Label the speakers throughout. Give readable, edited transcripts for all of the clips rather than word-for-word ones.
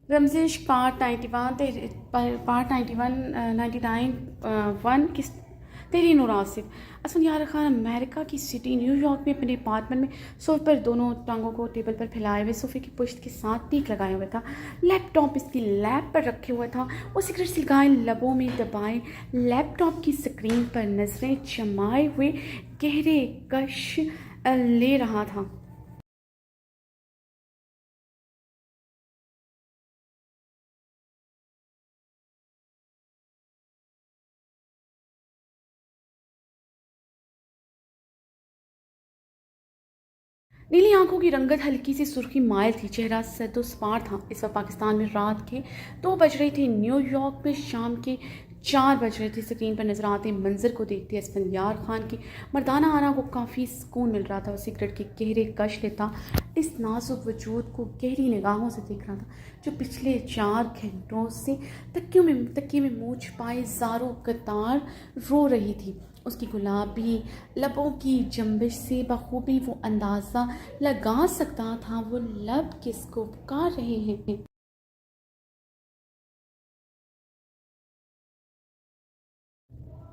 Speaker 1: रमज़ेश part 91 part 91 99 1 किस तेरी नूर Asif. Asfandyar Khan America की सिटी न्यूयॉर्क में अपने अपार्टमेंट में सोफे पर दोनों टांगों को टेबल पर फैलाए हुए सोफे की पुश्त के साथ टीक लगाया हुआ था। लैपटॉप इसकी लैप पर रखे हुआ था। वो सिगरेट सिलगाए लबों में दबाए लैपटॉप की स्क्रीन पर नजरें जमाए हुए गहरे कश ले रहा था। नीली आंखों की रंगत हल्की सी सुर्खी माइल थी। चेहरा सद्दोस्पार था। इस वक्त पाकिस्तान में रात के 2 बज रहे थे। न्यूयॉर्क में शाम के 4 बज रहे थे। स्क्रीन पर नजर आते मंजर को देखते असफंदियार खान की मर्दाना आना को काफ़ी सुकून मिल रहा था। वो सिगरेट के गहरे कश लेता इस नाजुक वजूद को गहरी निगाहों से देख रहा था, जो पिछले 4 घंटों से तकिए में मुँह छुपाए ज़ारों कतार रो रही थी। उसकी गुलाबी लबों की जंबिश से बखूबी वो अंदाज़ा लगा सकता था वो लब किसको पुकार रहे हैं।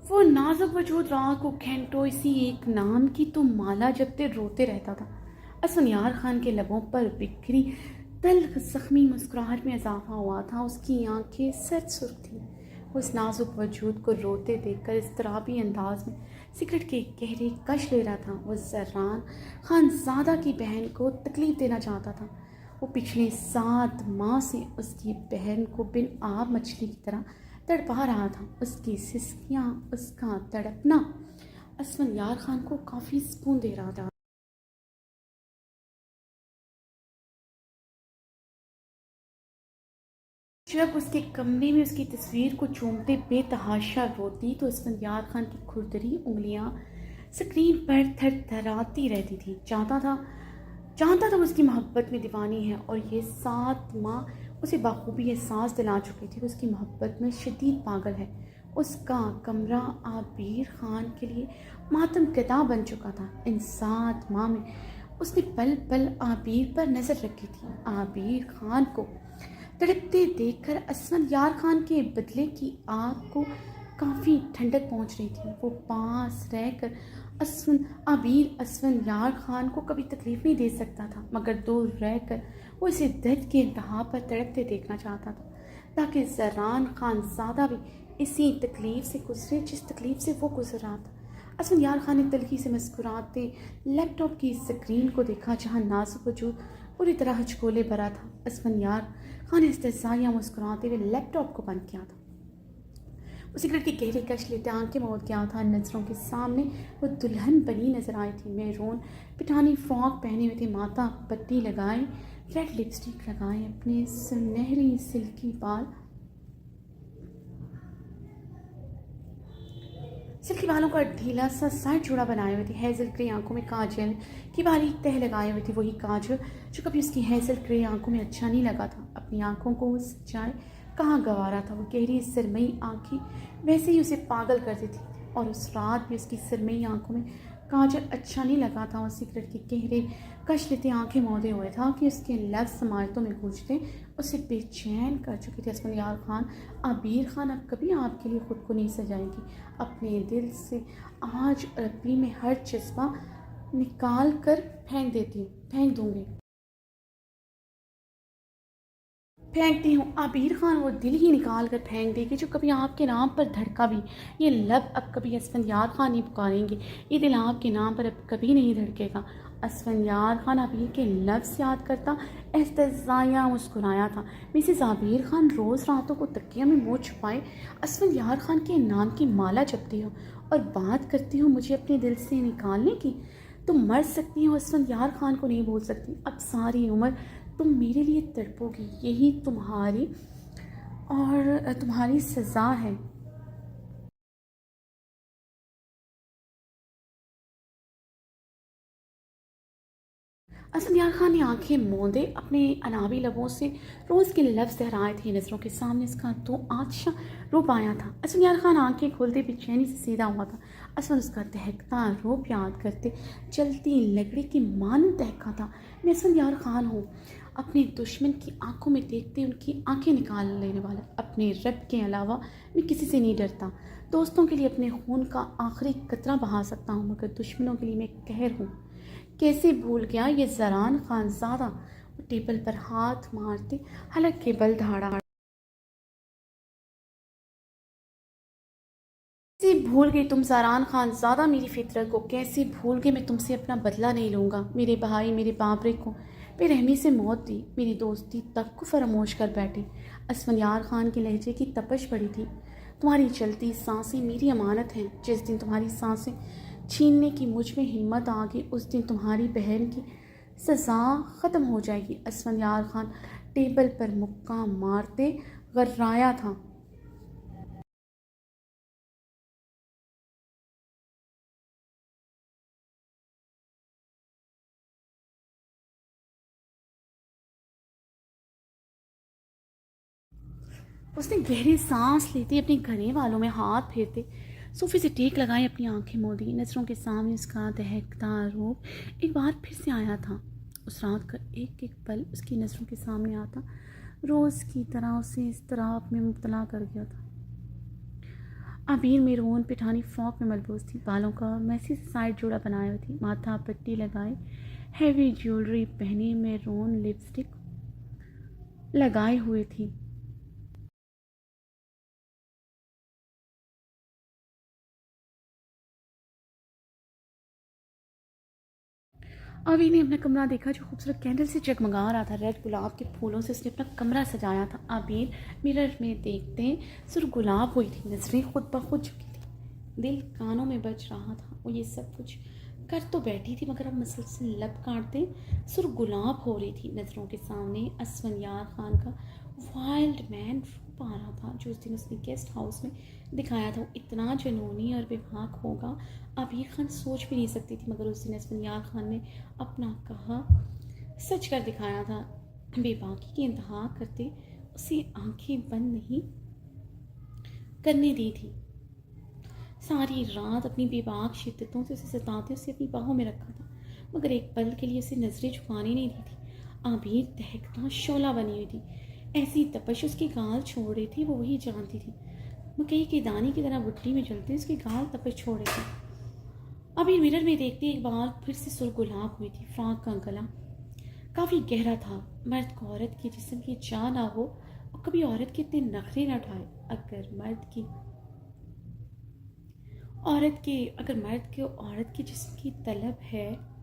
Speaker 1: वो नाजुक वजूद राह को घंटों इसी एक नाम की तो माला जपते रोते रहता था। असफयार खान के लबों पर बिखरी तल्ख जख्मी मुस्कुराहट में इजाफा हुआ था। उसकी आंखें सच सुर्ख थी। वो इस नाजुक वजूद को रोते देखकर इस तराबी अंदाज में सिगरेट के गहरे कश ले रहा था। वो जर्रान खानजादा की बहन को तकलीफ देना चाहता था। वो पिछले 7 माह से उसकी बहन को बिन आब मछली की तरह तड़पा रहा था। उसकी सिसकियाँ, उसका तड़पना असफंदियार खान को काफ़ी सुकून दे रहा था। जब उसके कमरे में उसकी तस्वीर को चूमते बेतहाशा रोती तो असफंदियार खान की खुरदरी उंगलियां स्क्रीन पर थरथराती रहती थी। जानता था वो उसकी मोहब्बत में दीवानी है और ये 7 माह उसे बाखूबी एहसास दिला चुकी थी। उसकी मोहब्बत में शदीद पागल है। उसका कमरा आबिर खान के लिए मातम कदा बन चुका था। इन 7 माह में उसने पल पल आबिर पर नज़र रखी थी। आबिर खान को तड़पते देखकर असफंदियार खान के बदले की आग को काफ़ी ठंडक पहुंच रही थी। वो पास रहकर असफंदियार खान को कभी तकलीफ नहीं दे सकता था, मगर दूर रहकर वो इसे दर्द के इंतहा पर तड़पते देखना चाहता था, ताकि जरान खानजादा भी इसी तकलीफ से गुजरे जिस तकलीफ से वो गुजर रहा था। असफंदियार खान ने तल्खी से मुस्कुराते लैपटॉप की स्क्रीन को देखा, जहाँ नाजुक वजूद पूरी तरह हचकोले भरा था। असफंदियार खान ने इस्तेज़ाइया मुस्कुराते हुए लैपटॉप को बंद किया था। वो सिगरेट की गहरी कश लेते आंखें मोड़ गया था। नज़रों के सामने वो दुल्हन बनी नजर आई थी। मैरून पिठानी फ्रॉक पहने हुए थे, माथा पट्टी लगाए, रेड लिपस्टिक लगाए, अपने सुनहरी सिल्की बाल सिल्की बालों का ढीला सा साइड जोड़ा बनाए हुए थे। हेजल ग्रे आंखों में काजल की बारीक तह लगाए हुए थे, वही काजल जो कभी उसकी हेजल ग्रे आंखों में अच्छा नहीं लगा था। अपनी आंखों को सच्चाई कहाँ गंवारा था। वो गहरी सरमई आंखें वैसे ही उसे पागल करती थी, और उस रात भी उसकी सरमई आंखों में काजल अच्छा नहीं लगा था। और सिगरेट के गहरे कश लेते आंखें मौदे हुए था कि उसके लफ्ज़ समायतों में गूंजते उसे बेचैन कर चुके थे। असफंदियार खान आबिर खान अब कभी आपके लिए ख़ुद को नहीं सजाएगी। अपने दिल से आज और अभी में हर जज्बा निकाल कर फेंक दूंगी, फेंकती हूँ। आबिर खान वो दिल ही निकाल कर फेंक देगी जो कभी आपके नाम पर धड़का भी। ये लब अब कभी असफंदियार खान नहीं पुकारेंगे। ये दिल आपके नाम पर अब कभी नहीं धड़केगा। असफंदियार खान आबिर के लफ्ज़ याद करता एहतजाया मुस्कुराया था। मिसेस आबिर खान रोज़ रातों को तकिया में मुँह छुपाए असफंदियार खान के नाम की माला जपती हो और बात करती हो मुझे अपने दिल से निकालने की। तुम मर सकती हो, असफंदियार खान को नहीं बोल सकती। अब सारी उम्र तुम मेरे लिए तड़पोगी, यही तुम्हारी सज़ा है। असफयार खान ने आंखें मूंदे अपने अनाबी लबों से रोज़ के लफ्ज़ दोहराए थे। नज़रों के सामने उसका तो आदशा रूप आया था। असफयार खान आंखें खोलते बेचैनी से सीधा हुआ था। असफर उसका दहकता रूप याद करते जलती लकड़ी की मान दहका था। मैं असफयार खान हूँ, अपने दुश्मन की आंखों में देखते उनकी आंखें निकाल लेने वाला। अपने रब के अलावा मैं किसी से नहीं डरता। दोस्तों के लिए अपने खून का आखिरी कतरा बहा सकता हूँ, मगर दुश्मनों के लिए मैं कहर हूँ। कैसे भूल गया ये ज़रान खानज़ादा। वो टेबल पर हाथ मारते हलक के बल दहाड़ा। कैसे भूल गई तुम ज़रान खानज़ादा मेरी फितरत को। कैसे भूल गई मैं तुमसे अपना बदला नहीं लूँगा। मेरे भाई मेरे बाबरे को बेरहमी से मौत दी, मेरी दोस्ती तक को फरामोश कर बैठे। असफंयार खान के लहजे की तपश पड़ी थी। तुम्हारी चलती सांसें मेरी अमानत हैं। जिस दिन तुम्हारी सांसें छीनने की मुझ में हिम्मत आ गई, उस दिन तुम्हारी बहन की सज़ा ख़त्म हो जाएगी। असफंयार खान टेबल पर मुक्का मारते गर्राया था। उसने गहरी सांस लेते अपने घने वालों में हाथ फेरते सोफे से टेक लगाए अपनी आंखें मोदी। नज़रों के सामने उसका दहकता रूप एक बार फिर से आया था। उस रात का एक एक पल उसकी नज़रों के सामने आता, रोज़ की तरह उसे इस तरह में मुब्तला कर गया था। अबीर मेरून पिठानी फ्रॉक में मलबूस थी, बालों का मैसी साइड जोड़ा बनाए हुई थी, माथा पट्टी लगाए, हैवी ज्वेलरी पहनी, मेरून लिपस्टिक लगाए हुए थी। अभी ने अपना कमरा देखा जो खूबसूरत कैंडल से जगमगा रहा था। रेड गुलाब के फूलों से उसने अपना कमरा सजाया था। आबिर मिरर में देखते सुर गुलाब हुई थी, नजरें खुद ब खुद झुकी थी, दिल कानों में बज रहा था। वो ये सब कुछ कर तो बैठी थी, मगर अब मुसलसल लब काटते सुर गुलाब हो रही थी। नज़रों के सामने असफंयार खान का वाइल्ड मैन रूप आ रहा था, जो उस दिन उसने गेस्ट हाउस में दिखाया था। वो इतना जुनूनी और बेबाक होगा आबिर खान सोच भी नहीं सकती थी, मगर उस दिन असफंयार खान ने अपना कहा सच कर दिखाया था। बेबाकी की इंतहा करते उसे आंखें बंद नहीं करने दी थी। सारी रात अपनी बेबाक शिद्दतों से उसे सताते उसे अपनी बाहों में रखा था, मगर एक पल के लिए उसे नजरें झुकाने नहीं दी थी। आबिर दहकता शोला बनी हुई थी। ऐसी तपश उसके गाल छोड़ रही थी, वो वही जानती थी। मकई के दाने की तरह भुट्टी में जलते उसके गाल तपश छोड़ रहे थे। अभी मिरर में देखते एक बार फिर से सुर गुलाब हुई थी। फ्रॉक का गला काफ़ी गहरा था। मर्द को औरत के जिस्म की चाह ना हो और कभी औरत के इतने नखरे ना उठाए। अगर मर्द के औरत के जिस्म की तलब है,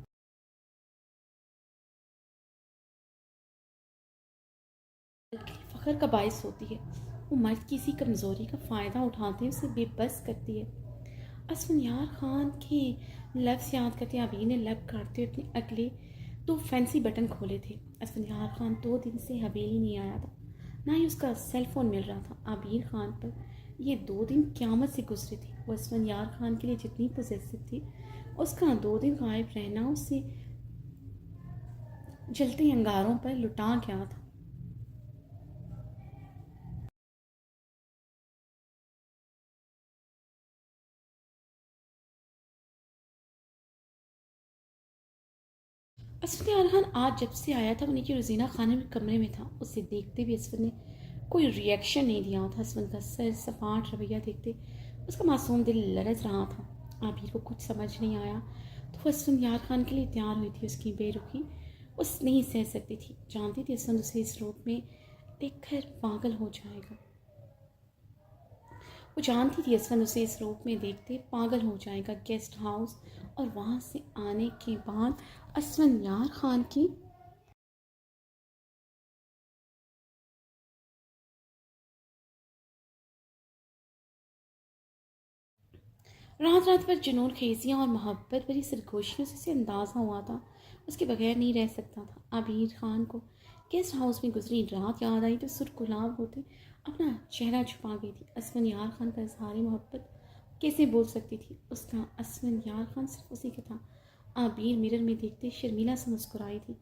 Speaker 1: बल्कि फ़ख्र का बायस होती है। वो मर्द की इसी कमज़ोरी का फ़ायदा उठाते उसे बेबस करती है। असफंयार खान के लफ्ज़ याद करते अभी ने लब काटते अपने अगले दो फैंसी बटन खोले थे। असफंयार खान 2 दिन से हवेली नहीं आया था, ना ही उसका सेल फ़ोन मिल रहा था। आबिर खान पर ये 2 दिन क़यामत से गुजरे थे। वो असफंयार खान के लिए जितनी पॉजिटिव थी, उसका 2 दिन गायब रहना उसे जलते अंगारों पर लुटा गया था। असफ़र अली खान आज जब से आया था, उन्हीं की रोज़ीना खाने में कमरे में था। उसे देखते भी असफ़र ने कोई रिएक्शन नहीं दिया था। असफ़र का सर सपाट रवैया देखते उसका मासूम दिल लरज रहा था। आबिर को कुछ समझ नहीं आया तो वह असफ़र यार खान के लिए तैयार हुई थी। उसकी बेरुखी उस नहीं सह सकती थी। जानती थी असफ़र उसे इस रूप में देखकर पागल हो जाएगा। वो जानती थी असफन उसे इस रूप में देखते पागल हो जाएगा। गेस्ट हाउस और वहाँ से आने के बाद असफन यार खान की रात रात भर जुनून खेजियाँ और मोहब्बत भरी सरगोशियों से उसे अंदाज़ा हुआ था उसके बगैर नहीं रह सकता था। आबिर खान को गेस्ट हाउस में गुजरी रात याद आई तो सुर गुलाब होते अपना चेहरा छुपा गई थी। असफन यार खान का इजहार मोहब्बत कैसे बोल सकती थी। उसका असफन यार खान सिर्फ उसी का था। आबिर मिरर में देखते शर्मिला से मुस्कुराई थी।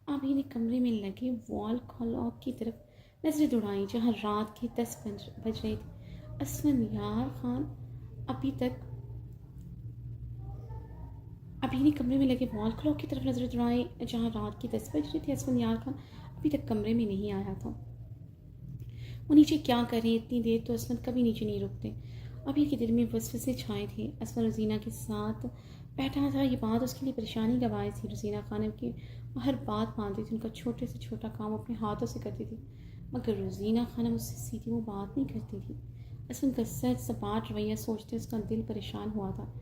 Speaker 1: आबिर ने कमरे में लगे वॉल क्लॉक की तरफ नजरें दौड़ाई जहाँ रात के 10 बज रहे थे। असफन यार खान अभी तक अभी ने कमरे में लगे वॉल क्लॉक की तरफ नजर दौड़ाई जहाँ रात की 10 बज रही थी। असफन यार खान अभी तक कमरे में नहीं आया था। वो नीचे क्या कर रहे हैं इतनी देर, तो असमत कभी नीचे नहीं रुकते। अभी के दिल में वसवसे छाए थे। असमत रोज़ीना के साथ बैठा था, ये बात उसके लिए परेशानी का बायस थी। रोज़ीना खानम की वो हर बात मानती थी, उनका छोटे से छोटा काम अपने हाथों से करती थी, मगर रोज़ीना खानम उससे सीधी वो बात नहीं करती थी। असमत का सच सपाट रवैया सोचते उसका दिल परेशान हुआ था।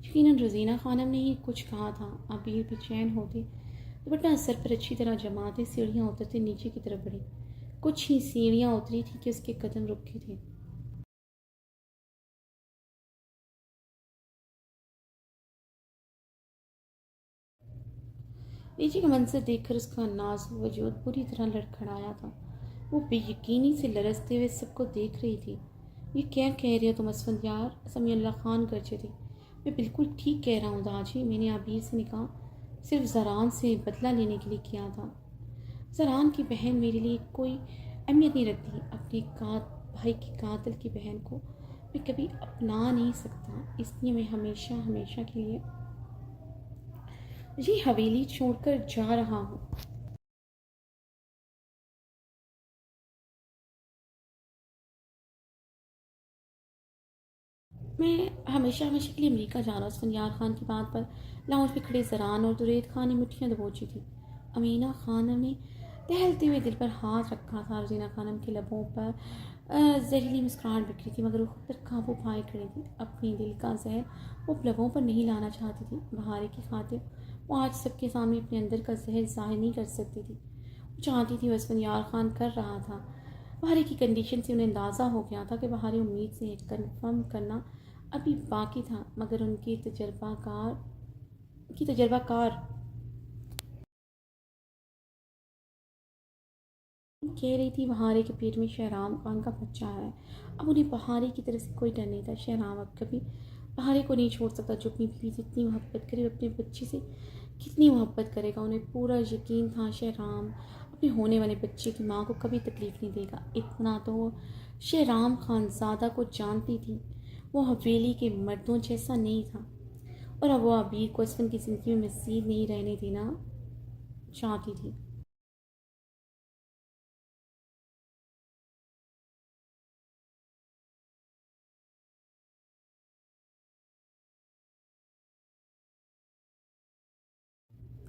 Speaker 1: यकीनन रोज़ीना खानम ने ही कुछ कहा था। आबिर बेचैन होते, दुपट्टा सर पर अच्छी तरह जमाते सीढ़ियाँ उतरते नीचे की तरफ बढ़ी। कुछ ही सीढ़ियाँ उतरी थी कि उसके कदम रुके थे। नीचे का मंजर देखकर उसका नाजुक वजूद पूरी तरह लड़खड़ाया था। वो बेयकीनी से लरसते हुए सबको देख रही थी। ये क्या कह रहे हो तुम असफंदियार? समीउल्लाह खान गरजे थे। मैं बिल्कुल ठीक कह रहा हूँ दाजी, मैंने आबिर से निकाह सिर्फ ज़रान से बदला लेने के लिए किया था। ज़रान की बहन मेरे लिए कोई अहमियत नहीं रखती। अपने भाई की कातिल की बहन को मैं कभी अपना नहीं सकता, इसलिए मैं हमेशा हमेशा के लिए ये हवेली छोड़कर जा रहा हूँ। मैं हमेशा हमेशा के लिए अमेरिका जा रहा हूँ। फनियार खान की बात पर लाउंज में खड़े जरान और दुरेद खान ने मुट्ठियाँ दबोची थी। अमीना खानम ने टहलते हुए दिल पर हाथ रखा था। रजीना खानम के लबों पर जहरीली मुस्कुराहट बिखरी थी, मगर वो खुद पर काबू पाए खड़ी थी। अपने दिल का जहर वो लबों पर नहीं लाना चाहती थी। बहारे की खातिर वो आज सबके सामने अपने अंदर का जहर जाहिर नहीं कर सकती थी। वो चाहती थी बस फनियार खान कर रहा था। बहारे की कंडीशन से उन्हें अंदाज़ा हो गया था कि बहारे उम्मीद से कन्फर्म करना अभी बाकी था, मगर उनकी तजर्बाकार कह रही थी बहारे के पेट में शहराम खान का बच्चा है। अब उन्हें बहारे की तरफ से कोई डर नहीं था। शहराम अब कभी बहारे को नहीं छोड़ सकता। जो अपनी बीवी से इतनी मोहब्बत करे, अपने बच्चे से कितनी मोहब्बत करेगा। उन्हें पूरा यकीन था शहराम अपने होने वाले बच्चे की माँ को कभी तकलीफ़ नहीं देगा। इतना तो वो शहराम खानज़ादा को जानती थी। वो हवेली के मर्दों जैसा नहीं था, और अब वो अबीर को असफन की ज़िंदगी में मज़ीद नहीं रहने देना चाहती थी।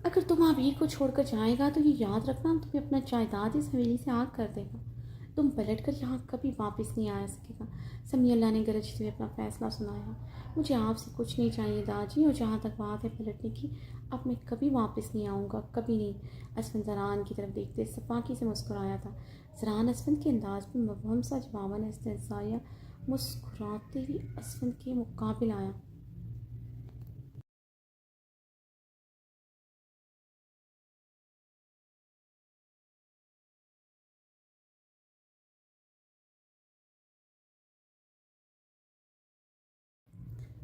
Speaker 1: अगर तुम अबीर को छोड़कर जाएगा तो ये याद रखना, तुम्हें अपना जायदाद इस हवेली से आग कर देगा। तुम पलट कर यहाँ कभी वापस नहीं आ सकेगा। समी अल्लाह ने गरजते हुए अपना फैसला सुनाया। मुझे आपसे कुछ नहीं चाहिए दादी, और जहाँ तक बात है पलटने की, अब मैं कभी वापस नहीं आऊँगा, कभी नहीं। असफन जरान की तरफ देखते सफाकी से मुस्कुराया था। जरान असफन के अंदाज में मबहम सा जवाबन इस्तेज़ाया मुस्कुराते हुए असफन के मुकाबिल आया।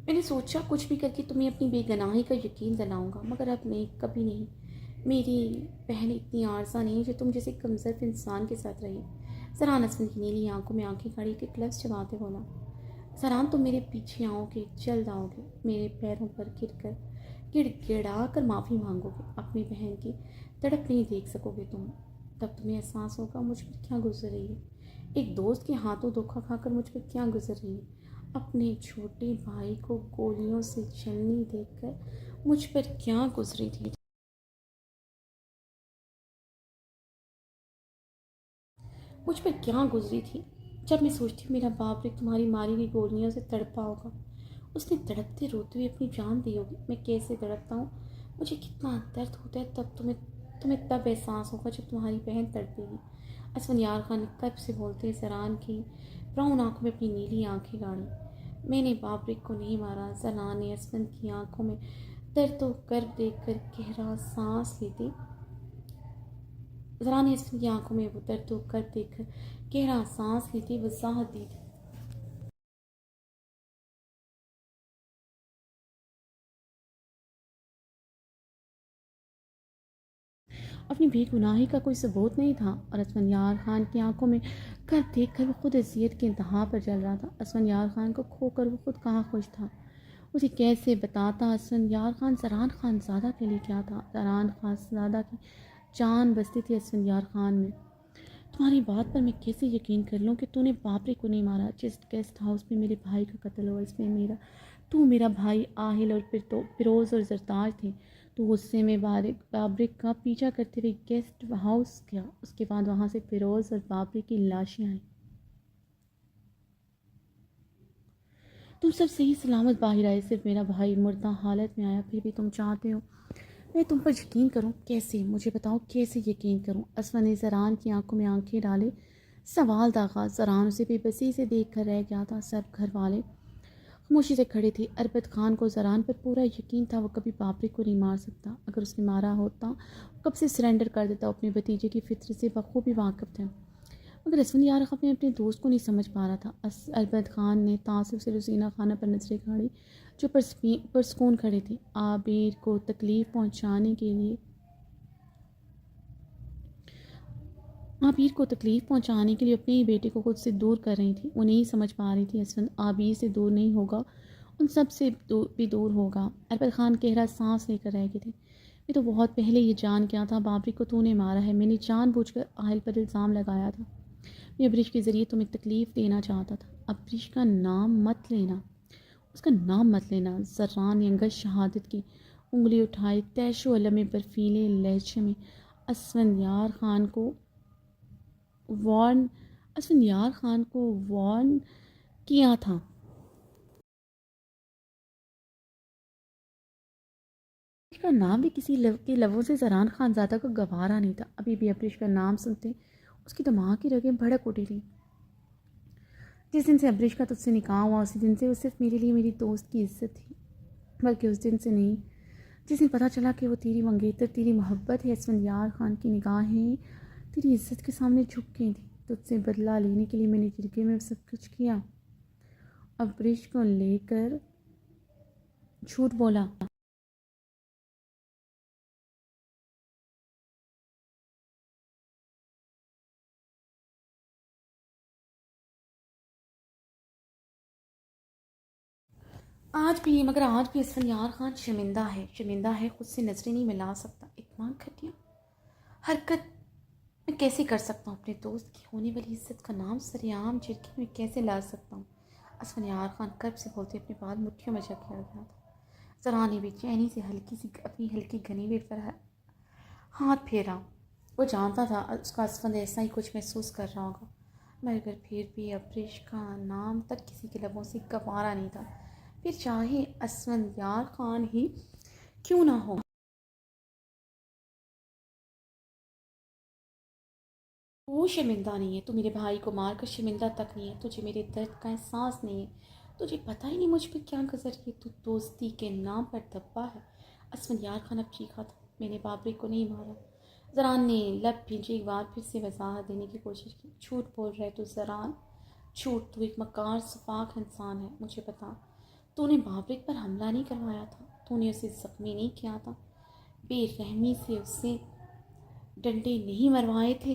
Speaker 1: मैंने सोचा कुछ भी करके तुम्हें अपनी बेगनाही का यकीन दिलाऊंगा, मगर अब नहीं, कभी नहीं। मेरी बहन इतनी आरसा नहीं जो तुम जैसे कमजोर इंसान के साथ रही। सरान असफन की नीली आंखों में आंखें गाड़ी के ग्लव्स चबाते बोला। सरान, तुम मेरे पीछे आओगे, जल्द आओगे, मेरे पैरों पर गिर कर गिड़गिड़ा कर माफ़ी मांगोगे। अपनी बहन की तड़प नहीं देख सकोगे तुम। तब तुम्हें एहसास होगा मुझ पर क्या गुजर रही है। एक दोस्त के हाथों धोखा खाकर मुझ पर क्या गुजर रही है। अपने छोटे भाई को गोलियों से जलनी देखकर मुझ पर क्या गुजरी थी। मुझ पर क्या गुजरी थी। जब मैं सोचती हूँ मेरा बाप रे तुम्हारी मारी हुई गोलियों से तड़पा होगा, उसने तड़पते रोते हुए अपनी जान दी होगी। मैं कैसे तड़पता हूँ, मुझे कितना दर्द होता है, तब तुम्हें तब एहसास होगा जब तुम्हारी बहन तड़पेगी। असफन यार खान ने तब से बोलते जरान की ब्राउन आंखों में अपनी नीली आंखें गाड़ी। मैंने बाबरिक को नहीं मारा। जरान ने असफन की आंखों में दर्द तो गर्व देख कर गहरा सांस लेते जरा ने असफन की आंखों में वो दर्द तो गर्व देखकर गहरा सांस लेते वजाहत दी थी। अपनी बेगुनाही का कोई सबूत नहीं था, और असफंयार खान की आंखों में कर देख कर वो खुद अजियत के इंतहा पर चल रहा था। असफंयार खान को खोकर वो खुद कहाँ खुश था। उसे कैसे बताता असफंयार खान जरान खानज़ादा के लिए क्या था। जरान खानज़ादा की जान बसती थी असफंयार खान में। तुम्हारी बात पर मैं कैसे यकीन कर लूँ कि तूने बाबरी को नहीं मारा? जिस गेस्ट हाउस में मेरे भाई का कत्ल हुआ इसमें मेरा भाई आहिल और फिर तो फिरोज़ और जरताज थे। तो गुस्से में बाबरी का पीछा करते हुए गेस्ट हाउस गया। उसके बाद वहाँ से फिरोज़ और बाबरी की लाशें आई। तुम सब सही सलामत बाहर आए, सिर्फ मेरा भाई मुर्दा हालत में आया। फिर भी तुम चाहते हो मैं तुम पर यकीन करूं? कैसे, मुझे बताओ कैसे यकीन करूं? असफा ने ज़रान की आंखों में आंखें डाले सवाल दागा। ज़रान उसे बेबसी से देख कर रह गया था। सब घर वाले खामोशी से खड़े थे। अरबत खान को ज़रान पर पूरा यकीन था वो कभी बाबरी को नहीं मार सकता। अगर उसने मारा होता कब से सरेंडर कर देता। अपने भतीजे की फित्र से बखूबी वाकिफ़ थे। मगर असफंयार अपने दोस्त को नहीं समझ पा रहा था। अरबत खान ने तासुब से रुजीना खाना पर नजरें गाड़ी जो परसकून खड़े थे। आबिर को तकलीफ़ पहुंचाने के लिए आबिर को तकलीफ़ पहुंचाने के लिए अपने ही बेटे को खुद से दूर कर रही थी। वो नहीं समझ पा रही थी असफंद आबिर से दूर नहीं होगा, उन सब से भी दूर होगा। अरबत खान गहरा सांस लेकर रह गए थे। मैं तो बहुत पहले ये जान गया था बाबरी को तूने मारा है। मैंने जानबूझकर आहिल पर इल्ज़ाम लगाया था। मैं अब्रिश के ज़रिए तुम्हें तकलीफ़ देना चाहता था। अब्रिश का नाम मत लेना, उसका नाम मत लेना। ज़र्रान ने अंगश शहादत की उंगली उठाई। तैशो अलम में बर्फीले लहजे में असफंयार खान को वार्न असफंयार खान को वार्न किया था। का नाम भी किसी के लफ्ज़ों से ज़रान खानज़ादा को गवारा नहीं था। अभी भी अब्रिश का नाम सुनते उसकी दिमाग की रगें भड़क उठी थी। जिस दिन से अब्रिश का तुझसे निकाह हुआ उसी दिन से वो सिर्फ मेरे लिए मेरी दोस्त की इज्जत थी, बल्कि उस दिन से नहीं जिस दिन पता चला कि वो तेरी मंगेतर तेरी मोहब्बत है। असफंयार खान की निगाहें तेरी इज्जत के सामने झुक गई थी। तुझसे बदला लेने के लिए मैंने जिंदगी में सब कुछ किया। अब्रिश को लेकर झूठ बोला। आज भी, मगर आज भी असफंयार खान शर्मिंदा है, शर्मिंदा है, खुद से नजरें नहीं मिला सकता। इतना घटिया हरकत मैं कैसे कर सकता हूँ? अपने दोस्त की होने वाली इज्जत का नाम सरेआम झिड़की में कैसे ला सकता हूँ? असफंयार खान कर्ब से बोलते अपने बाल मुट्ठियों में जकड़ा गया था। जरा ने बेचैनी से हल्की सी अपनी हल्की गनीवेट पर हाथ फेरा। वो जानता था उसका असफंद ऐसा ही कुछ महसूस कर रहा होगा, मगर फिर भी अब्रिश का नाम तक किसी के लबों से गवारा नहीं था। फिर चाहे असफंयार खान ही क्यों ना हो। वो शर्मिंदा नहीं है, तू मेरे भाई को मार कर शर्मिंदा तक नहीं है। तुझे मेरे दर्द का एहसास नहीं है। तुझे पता ही नहीं मुझ पर क्या गुजर रही है। तू दोस्ती के नाम पर दब्बा है। असफंयार खान अब चीखा था, मैंने बाबरी को नहीं मारा। जरान ने लब भींचे एक बार फिर से वजाहत देने की कोशिश की। झूठ बोल रहे तू जरान, झूठ। तू एक मकार सफाक इंसान है। मुझे बता, तूने बाबरी पर हमला नहीं करवाया था, तूने उसे जख्मी नहीं किया था, बेरहमी से उससे डंडे नहीं मरवाए थे।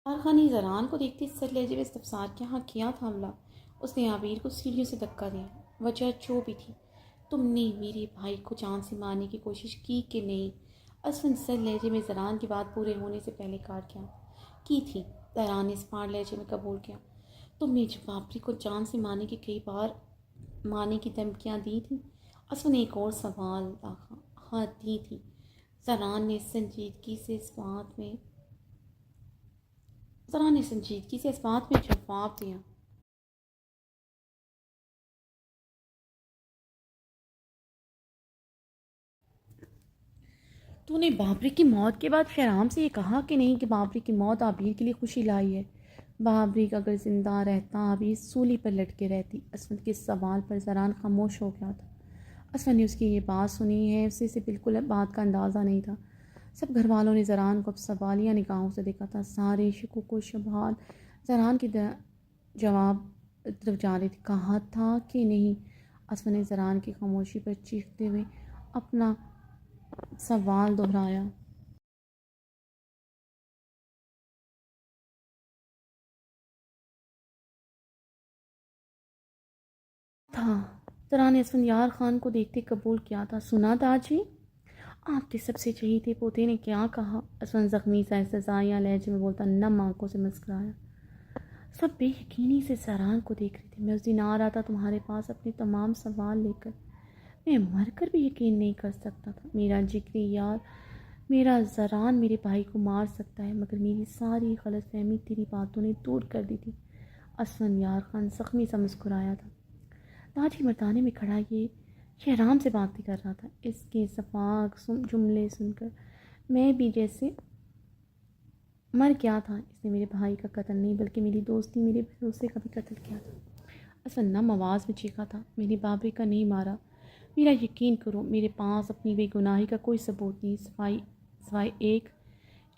Speaker 1: कारखानी ज़रान को देखते सर लहजे में इस्तफसार के यहाँ किया था हमला। उसने आबिर को सीढ़ियों से धक्का दिया। वजह जो भी थी, तुमने मेरे भाई को जान से मारने की कोशिश की कि नहीं? असफन सर लहजे में ज़रान की बात पूरे होने से पहले काट गया। की थी, ज़रान ने स्मार्ट लहजे में कबूल किया। तुमने बाबरी को जान से मारने की कई बार मारने की धमकियाँ दी थी। असफन एक और सवाल दाखा, हाँ दी थी। ज़रान ने संजीदगी से इस बात में ज़रा ने संजीदगी से इस बात में जवाब दिया। तूने बाबरी की मौत के बाद शहराम से ये कहा कि नहीं कि बाबरी की मौत आबिर के लिए खुशी लाई है? बाबरी का अगर जिंदा रहता आबिर सूली पर लटके रहती। असफन के सवाल पर जरान खामोश हो गया था। असफन ने उसकी ये बात सुनी है, उसे बिल्कुल बात का अंदाज़ा नहीं था। सब घर वालों ने जरान को अब सवालिया निगाहों से देखा था। सारे शकूक व शुबहात जरान की जवाब तरफ जा रही थी। कहा था कि नहीं? असफन ने जरान की खामोशी पर चीखते हुए अपना सवाल दोहराया। था। ज़रा ने असफंयार खान को देखते कबूल किया था। सुना दाजी, आपके सबसे चहीते पोते ने क्या कहा? असफन जख्मी सा सजाया लहजे में बोलता नम आंखों से मुस्कुराया। सब बेयकीनी से जरान को देख रही थी। मैं उस दिन आ रहा था तुम्हारे पास अपने तमाम सवाल लेकर। मैं मर कर भी यकीन नहीं कर सकता था। मेरा जिगरी यार, मेरा जरान मेरे भाई को मार सकता है, मगर मेरी सारी गलतफहमी तेरी बातों ने दूर कर दी थी। असफन यार खान जख्मी सा मुस्कुराया था। दादी मर्दाने में खड़ा ये आराम से बातें कर रहा था। इसके सफाक जुमले सुनकर मैं भी जैसे मर गया था। इसने मेरे भाई का कत्ल नहीं बल्कि मेरी दोस्ती, मेरे भरोसे का भी कत्ल किया था। असफन नम आवाज़ में चीखा था, मेरे बाबे का नहीं मारा। मेरा यकीन करो, मेरे पास अपनी बेगुनाही का कोई सबूत नहीं, सिवाय एक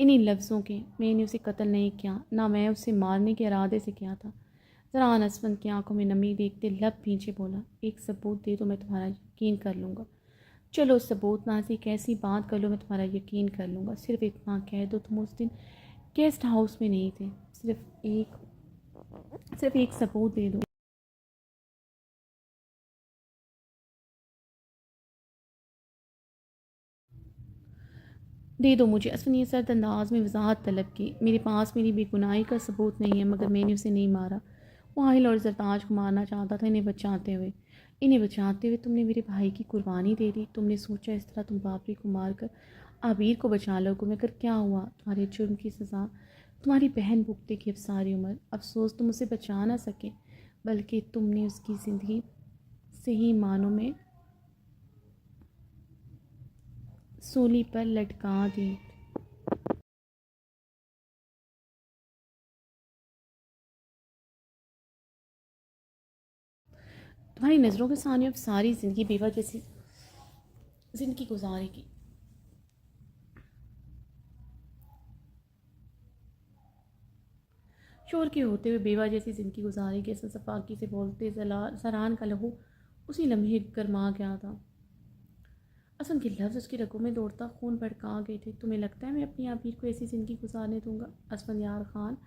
Speaker 1: इन्हीं लफ्ज़ों के। मैंने उसे कत्ल नहीं किया, ना मैं उसे मारने के इरादे से किया था। ज़रा असफन की आंखों में नमी देखते लब पीछे बोला, एक सबूत दे दो, मैं तुम्हारा यकीन कर लूँगा। चलो सबूत ना सी कैसी बात कर लो, मैं तुम्हारा यकीन कर लूँगा। सिर्फ इतना कह दो तुम उस दिन गेस्ट हाउस में नहीं थे। सिर्फ एक सबूत दे दो। दे दो मुझे। असफ़ ने सर्द अंदाज में वजाहत तलब की। मेरे पास मेरी बेगुनाही का सबूत नहीं है, मगर मैंने उसे नहीं मारा। वाहिल और जरताज को मारना चाहता था, इन्हें बचाते हुए तुमने मेरे भाई की कुर्बानी दे दी। तुमने सोचा इस तरह तुम बाबरी को मार कर आबिर को बचा लोगे, मगर क्या हुआ? तुम्हारे जुर्म की सज़ा तुम्हारी बहन भुगतेगी अब सारी उम्र। अफसोस तुम उसे बचा ना सके, बल्कि तुमने उसकी ज़िंदगी सही मानों में सूली पर लटका दी। तुम्हारी नज़रों के सामने अब सारी ज़िंदगी बेवा जैसी ज़िंदगी गुजारेगी। शोर के होते हुए बेवा जैसी ज़िंदगी गुजारेगी। ऐसा सफाकी से बोलते जरान का लहू उसी लम्हे गरमा गया था। असम के लफ्ज़ उसकी रगों में दौड़ता खून भड़का गए थे। तुम्हें लगता है मैं अपनी आबिर को ऐसी ज़िंदगी गुजारने दूंगा? असफन यार खान,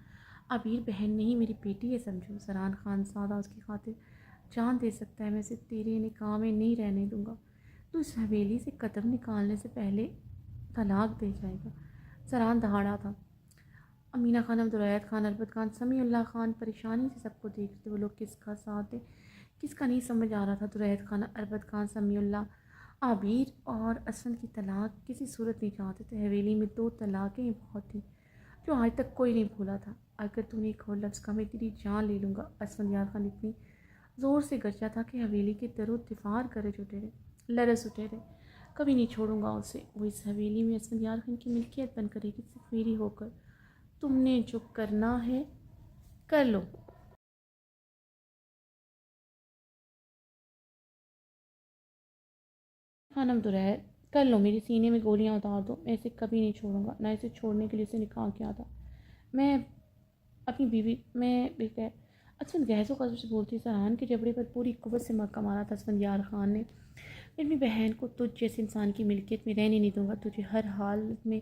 Speaker 1: आबिर बहन नहीं मेरी बेटी है, समझो। जरान खान सादा उसकी खातिर जान दे सकता है, मैं इसे तेरे निकाह में नहीं रहने दूंगा। तो इस हवेली से कदम निकालने से पहले तलाक दे जाएगा। जरान दहाड़ा था। अमीना खान, अब्दुल खान, अरबत खान, समीउल्लाह खान परेशानी से सबको देखते। वो लोग किसका साथ दें किसका नहीं समझ आ रहा था। दुरैत खान, अरबत खान, समीउल्लाह आबिर और असफन की तलाक किसी सूरत नहीं चाहते थे। हवेली में 2 तलाक़ें बहुत थी जो आज तक कोई नहीं भूला था। अगर तूने एक और लफ्ज़ का मैं तेरी जान ले लूँगा। असफन यार खान इतनी ज़ोर से गरजा था कि हवेली के दरो दीवार गरज उठे रहे, लरस उठे रहे। कभी नहीं छोड़ूंगा उसे। वो इस हवेली में असफन यार खान की मिल्कियत बन करेगी, सिर्फ मेरी होकर। तुमने जो करना है कर लो। खान, अब्दुल कर लो, मेरे सीने में गोलियां उतार दो, मैं इसे कभी नहीं छोड़ूंगा। ना इसे छोड़ने के लिए इसे निकाह किया था। मैं अपनी बीवी मैं बेटे असफन गैसो कस्म से बोलती। सराहन के जबड़े पर पूरी कुव्वत से मक्का मारा था असफन यार खान ने। मैं अपनी बहन को तुझ जैसे इंसान की मिल्कियत में रहने नहीं दूंगा। तुझे हर हाल में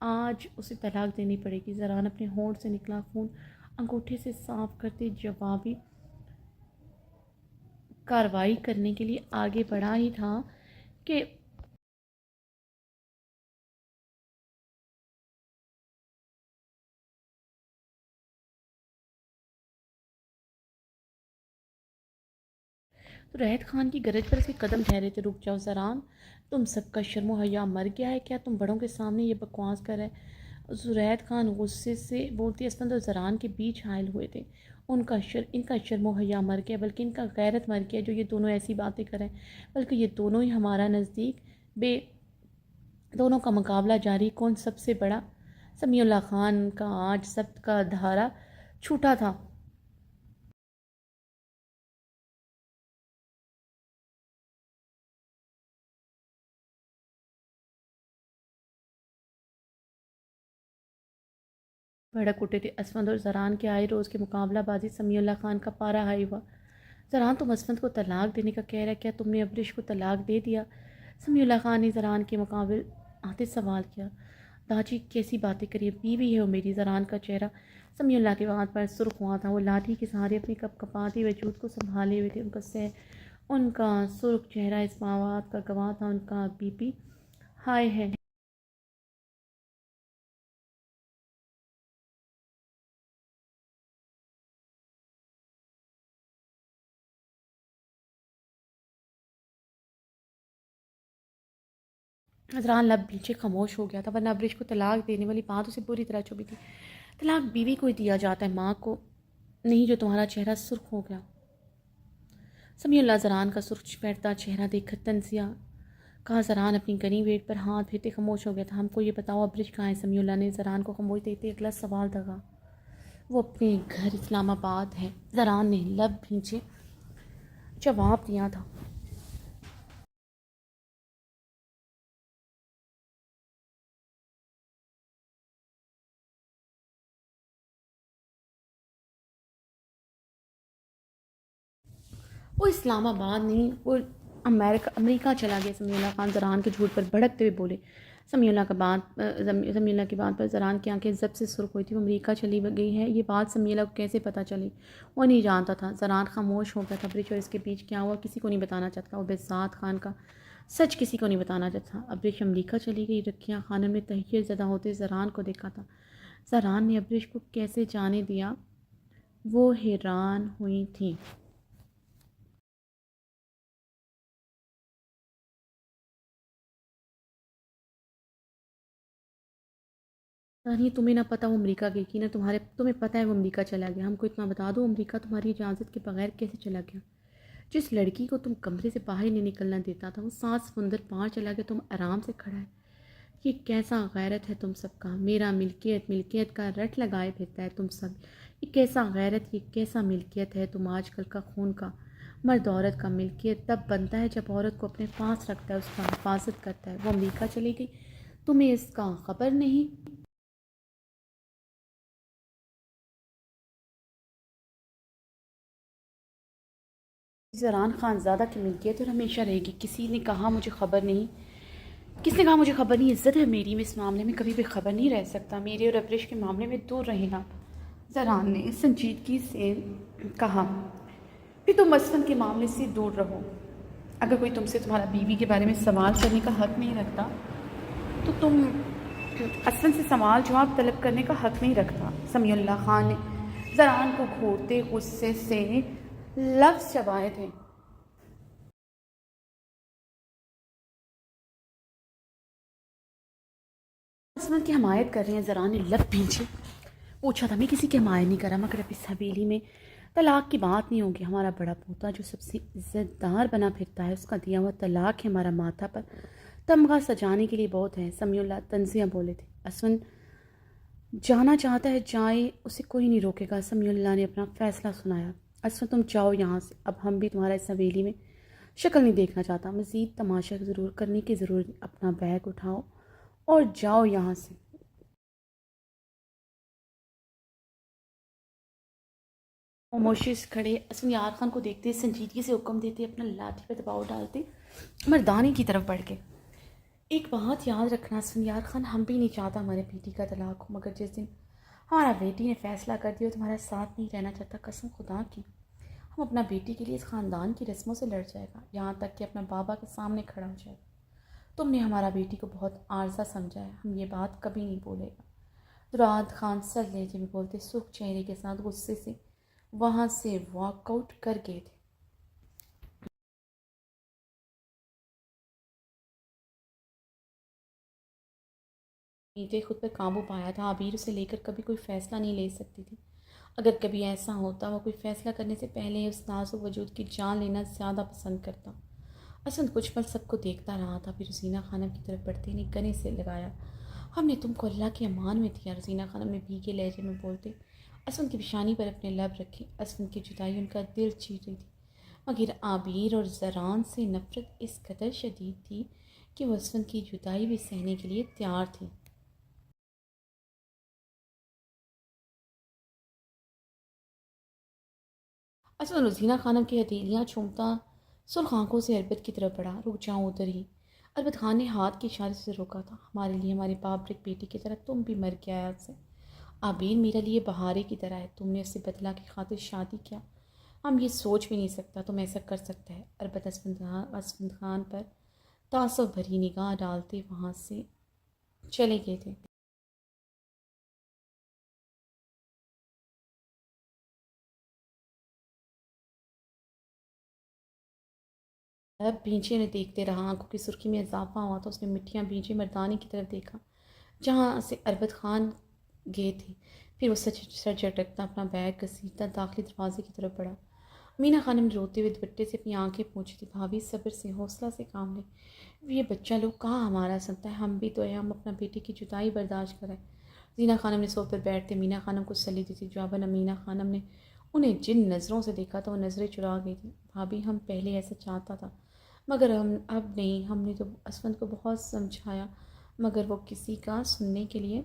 Speaker 1: आज उसे तलाक देनी पड़ेगी। जरान अपने होंठ से निकला खून अंगूठे से साफ करते जवाबी कार्रवाई करने के लिए आगे बढ़ा ही था कि तो रहत खान की गरज पर उसके कदम ठहरे थे। रुक जाओ ज़रान, तुम सबका शर्मो हया मर गया है क्या? तुम बड़ों के सामने ये बकवास कर रहे हैं। जुरैद खान गुस्से से बोलती। असफंद और ज़रान के बीच हायल हुए थे। इनका शर्मो हया मर गया, बल्कि इनका गैरत मर गया जो ये दोनों ऐसी बातें करें। बल्कि ये दोनों ही हमारा नज़दीक बे दोनों का मुकाबला जारी, कौन सबसे बड़ा। समीउल्लाह खान का आज सब का धारा छूटा था। भड़क उठे थे। असफंद और ज़रान के आए रोज़ के मुकाबलाबाजी समीउल्लाह खान का पारा हाई हुआ। ज़रान, तुम असफंद को तलाक देने का कह रहा है, क्या तुमने अबरिश को तलाक दे दिया? समीउल्लाह खान ने ज़रान के मुकाबले आते सवाल किया। दाजी कैसी बातें करिए, बीवी है वो मेरी। ज़रान का चेहरा समीउल्लाह के बात पर सुर्ख हुआ था। वो लाठी के सहारे अपने कपकपाते वजूद को संभाले हुए थे। उनका सर उनका सुर्ख चेहरा इस बात का गवाह था, उनका बीपी हाई है। ज़रा लब पीछे खामोश हो गया था, वरना अब्रिश को तलाक देने वाली बात उसे बुरी तरह चुभी थी। तलाक बीवी को ही दिया जाता है, माँ को नहीं, जो तुम्हारा चेहरा सुर्ख हो गया। समीउल्लाह ज़रान का सुर्ख पैरता चेहरा देखकर तंजिया कहा। ज़रान अपनी गनी वेट पर हाथ फेरते खामोश हो गया था। हमको ये बताओ अब्रिश कहाँ है? समीउल्लाह ने ज़रान को खामोश देते अगला सवाल दगा। वो अपने घर इस्लामाबाद है, ज़रान ने लब भींचे जवाब दिया था। वो इस्लामाबाद नहीं, वो अमेरिका चला गया। समीउल्लाह खान ज़रान के झूठ पर भड़कते हुए बोले। समीउल्लाह की बात पर ज़रान की आंखें जब से सुर्ख हुई थी। वो अमेरिका चली गई है, ये बात समीउल्लाह को कैसे पता चली? वो नहीं जानता था। ज़रान खामोश हो गया था। अब्रिश और इसके बीच क्या हुआ किसी को नहीं बताना चाहता। वो बेज़ात खान का सच किसी को नहीं बताना चाहता। अब्रिश अमेरिका चली गई। रखिया खानम ने तहरीर ज़दा होते ज़रान को देखा था। ज़रान ने अब्रिश को कैसे जाने दिया, वो हैरान हुई थी। नहीं, तुम्हें ना पता वो अमेरिका गई कि ना तुम्हें पता है वो अमेरिका चला गया। हमको इतना बता दो, अमेरिका तुम्हारी इजाज़त के बगैर कैसे चला गया? जिस लड़की को तुम कमरे से बाहर नहीं निकलना देता था, वो 7 समुंदर पार चला गया, तुम आराम से खड़ा है। ये कैसा गैरत है तुम सबका? मेरा मिल्कियत मिल्कियत का रट लगाए फिरता है तुम सब। ये कैसा गैरत, ये कैसा मिल्कियत है तुम आजकल का खून का? मर्द औरत का मिल्कियत तब बनता है जब औरत को अपने पास रखता है, उसका हिफाजत करता है। वो अमेरिका चली गई, तुम्हें इसका खबर नहीं? ज़रान खानज़ादा की मिल्कियत और हमेशा रहेगी। किसी ने कहा मुझे खबर नहीं? किसने कहा मुझे खबर नहीं? इज़्ज़त है मेरी, मैं इस मामले में कभी भी खबर नहीं रह सकता। मेरे और अब्रिश के मामले में दूर रहेगा। ज़रान ने संजीदगी से कहा। फिर तुम असफन के मामले से दूर रहो। अगर कोई तुमसे तुम्हारा बीवी के बारे में सवाल करने का हक़ नहीं रखता, तो तुम असफन से सवाल जवाब तलब करने का हक़ नहीं रखता। समीउल्लाह खान ने ज़रान को घूरते गुस्से से लफ्ज़ चबाए थे। असफन की हमायत कर रहे हैं? ज़रान ने लब भींचे पूछा था। मैं किसी की हमायत नहीं कर रहा, मगर अब इस हवेली में तलाक की बात नहीं होगी। हमारा बड़ा पोता जो सबसे इज़्ज़तदार बना फिरता है, उसका दिया हुआ तलाक है हमारा माथा पर तमगा सजाने के लिए बहुत है। समीउल्लाह तंजिया बोले थे। असफन जाना चाहता है जाए, उसे कोई नहीं रोकेगा। समीउल्लाह ने अपना फ़ैसला सुनाया। असफन तुम जाओ यहाँ से, अब हम भी तुम्हारा इस हवेली में शक्ल नहीं देखना चाहता। मज़ीद तमाशा ज़रूर करने की ज़रूरत नहीं। अपना बैग उठाओ और जाओ यहाँ से। खामोशी से खड़े असम यार खान को देखते, संजीदगी से हुक्म देते, अपना लाठी पर दबाव डालते मर्दानी की तरफ बढ़ के। एक बात याद रखना यार खान, हम भी नहीं चाहता हमारे बेटी का तलाक हो, मगर जिस दिन हमारा बेटी ने फ़ैसला कर दिया तुम्हारा साथ नहीं रहना चाहता, कसम खुदा की हम अपना बेटी के लिए इस ख़ानदान की रस्मों से लड़ जाएगा, यहाँ तक कि अपना बाबा के सामने खड़ा हो जाएगा। तुमने हमारा बेटी को बहुत आरजा समझा है, हम ये बात कभी नहीं बोलेगा। दुराद खान सर लहजे में बोलते, सुख चेहरे के साथ गुस्से से वहाँ से वॉकआउट कर गए थे। नीचे खुद पर काबू पाया था। आबिर उसे लेकर कभी कोई फ़ैसला नहीं ले सकती थी। अगर कभी ऐसा होता, वह कोई फ़ैसला करने से पहले उस नाजुक वजूद की जान लेना ज़्यादा पसंद करता। असद कुछ पल सबको देखता रहा था, फिर रसीना खानम की तरफ बढ़ते ने गले से लगाया। हमने तुमको अल्लाह के अमान में दिया। रसीना खानम ने भीगे लहजे में बोलते असद की पेशानी पर अपने लब रखे। असद की जुदाई उनका दिल चीर रही थी, मगर आबिर और ज़रान से नफ़रत इस कदर शदीद थी कि वह असद की जुदाई भी सहने के लिए तैयार थी। असद रजीना खानम की हथेलियाँ चूमता सुर्ख आंखों से अरबत की तरफ बढ़ा। रुक जाऊँ उधर ही। अरबत खान ने हाथ के इशारे से रोका था। हमारे लिए हमारे बाबरिक बेटी की तरह तुम भी मर के आया से। आबीन मेरे लिए बहारे की तरह है। तुमने उससे बदला की खातिर शादी किया। हम ये सोच भी नहीं सकता तुम ऐसा कर सकता है। अरबत असफंद खान पर तासुब भरी निगाह डालते वहाँ से चले गए थे। अब भींचे ने देखते रहा, आंखों की सुर्खी में इजाफा हुआ तो उसने मिट्टियाँ भींचे मर्दानी की तरफ देखा जहाँ से अरबत खान गए थे। फिर वो सर झटकता अपना बैग घसीटता दाखिली दरवाजे की तरफ बढ़ा। मीना खानम ने रोते हुए दुपट्टे से अपनी आंखें पोंछी थी। भाभी सब्र से हौसला से काम ले, ये बच्चा लोग कहाँ हमारा सुनता है, हम भी तो है, हम अपना बेटे की जुदाई बर्दाश्त करें। जीना खानम ने सोफे पर बैठते मीना खानम को सली दी थी। जवाबन मीना खानम ने उन्हें जिन नज़रों से देखा था वो नज़रें चुरा गई थी। भाभी हम पहले ऐसा चाहता था मगर हम अब नहीं, हमने तो असफंद को बहुत समझाया मगर वो किसी का सुनने के लिए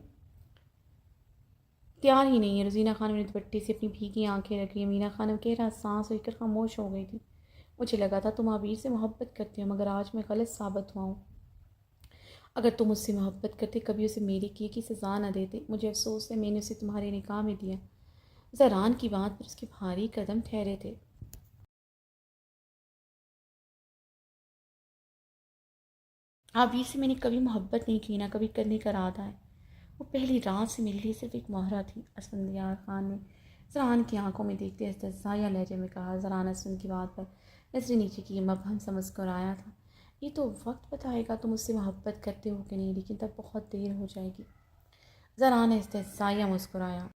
Speaker 1: तैयार ही नहीं है। रोजीना खानम ने दुपट्टे से अपनी भीगी आंखें रख ली। मीना खानम गहरा सांस लेकर खामोश हो गई थी। मुझे लगा था तुम आबिर से मोहब्बत करते हो मगर आज मैं गलत साबित हुआ हूँ। अगर तुम उससे मोहब्बत करते कभी उसे मेरे किए की सज़ा न देते। मुझे अफसोस है मैंने उसे तुम्हारे निकाह में दिया। ज़रान की बात पर उसके भारी कदम ठहरे थे। आबिर से मैंने कभी मोहब्बत नहीं की, ना कभी करने का इरादा है। वो पहली रात से मेरे लिए सिर्फ एक मोहरा थी। असफंदियार खान ने ज़रान की आंखों में देखते इस्तहज़ाया लहजे में कहा। ज़रान असफंद की बात पर नजरें नीचे की मबहम समझ कर आया था। ये तो वक्त बताएगा तुम उससे मोहब्बत करते हो कि नहीं, लेकिन तब बहुत देर हो जाएगी। ज़रान ने इस्तहज़ाया मुस्कुराया।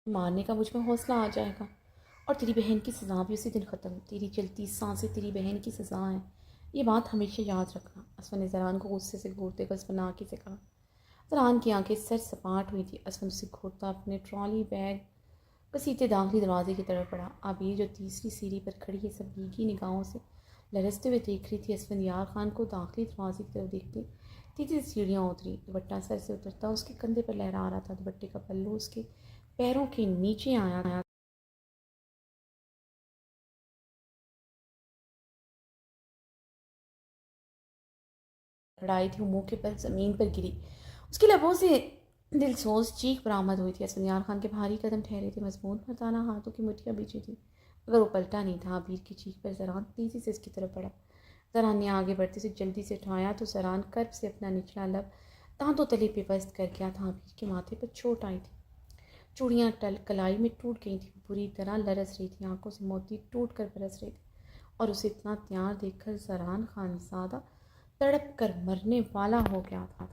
Speaker 1: मारने का मुझ में हौसला आ जाएगा और तेरी बहन की सज़ा भी उसी दिन ख़त्म। तेरी चलती सांसें तेरी बहन की सज़ा है, ये बात हमेशा याद रखना। असफन ने ज़रान को गुस्से से घूरते हुए असफन आँखें से कहा। ज़रान की आंखें सर सपाट हुई थी। असफन उसे घूरता अपने ट्रॉली बैग घसीटते दाखिली दरवाजे की तरफ बढ़ा। आबिर जो तीसरी सीढ़ी पर खड़ी है सब भीगी निगाहों से लरसते हुए देख रही थी। असफंदियार खान को दाखिली दरवाजे की तरफ देखते तीसरी सीढ़ियाँ उतरी। दुपट्टा सर से उतरता उसके कंधे पर लहरा रहा था। दुपट्टे का पल्लू उसके पैरों के नीचे आया लड़ाई थी वो मुँह के बल ज़मीन पर गिरी। उसके लबों से दिलसोज चीख बरामद हुई थी। असफंदियार खान के भारी कदम ठहरे थे। मजबूत मर्दाना हाथों की मुठ्ठियाँ बीची थी मगर वो पलटा नहीं था। अबीर की चीख पर ज़रान तेज़ी से उसकी तरफ बढ़ा। ज़रान ने आगे बढ़ते से जल्दी से उठाया तो ज़रान कर्ब से अपना निचला लब दांतों तले पेवस्त कर गया था। अबीर के माथे पर चोट आई थी। चूड़ियाँ टल कलाई में टूट गई थी। बुरी तरह लरस रही थी। आंखों से मोती टूट कर बरस रहे थे और उसे इतना तैयार देखकर ज़रान खानज़ादा तड़प कर मरने वाला हो गया था।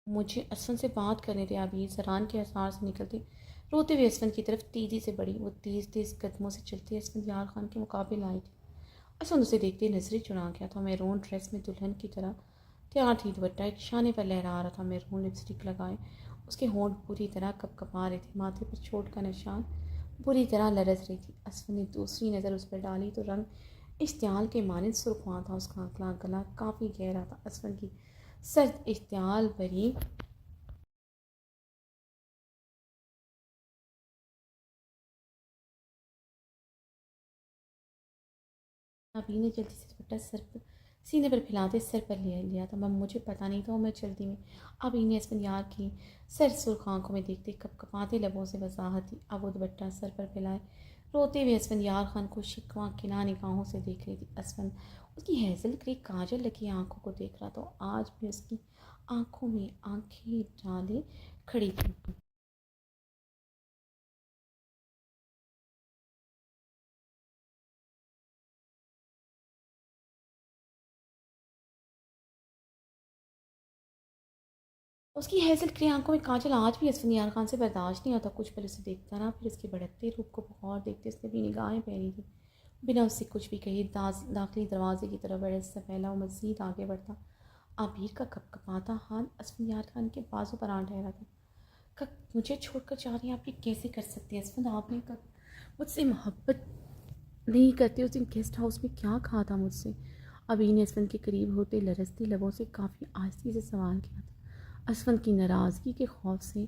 Speaker 1: मुझे असफन से बात करने थे। अभी ज़रान के आसार से निकलती रोते हुए असफन की तरफ तेज़ी से बढ़ी। वो तेज़ तेज़ कदमों से चलती असफन यार खान के मुकाबले आई थी। असफन उसे देखते नजरें चुरा गया था। मैरून ड्रेस में दुल्हन की तरह तैयार थी। दुपट्टा एक शाने पर लहरा रहा था। मैरून लिपस्टिक लगाए उसके होंठ पूरी तरह कपकपा रहे थे। माथे पर चोट का निशान बुरी तरह लरस रही थी। असफन ने दूसरी नज़र उस पर डाली तो रंग इश्तियाल के मानद सुर्ख हुआ था। उसका गला काफ़ी गहरा था। असफन की सर्द इश्तियाल भरी अभी ने जल्दी से दुपट्टा सर पर सीने पर फैलाते सर पर ले लिया था। मैं मुझे पता नहीं था मैं जल्दी में। अभी ने यार की सर सुर्ख आंखों में देखते कपकपाते लबों से वजाहत थी। अब वो दुपट्टा सर पर फैलाए रोते हुए यार खान को शिकवा किना निगाहों से देख रही थी। असफन उसकी हैजल ग्रे काजल लगी आंखों को देख रहा था। आज भी उसकी आंखों में आंखें डाले खड़ी थी। उसकी हैसियत की आंखों में काजल आज भी असफियार खान से बर्दाश्त नहीं होता। कुछ पल उसे देखता रहा फिर उसके भड़कते रूप को गौर देखते उसने भी निगाहें पहनी थी। बिना उससे कुछ भी कहे दाखिली दरवाजे की तरफ बढ़े इससे पहला वो मज़ीद आगे बढ़ता। आबिर का कपकपाता हाथ असफियार खान के बाजू पर आ ठहरा था। कब मुझे छोड़कर जा रही हैं आप, ये कैसे कर सकते हैं असफंद, आपने कब मुझसे मोहब्बत नहीं करते। उस दिन गेस्ट हाउस में क्या कहा था मुझसे। अभी ने असफंद के करीब होते लरसते लबों से काफ़ी आहिस्ती से सवाल किया था। असफंद की नाराज़गी के खौफ से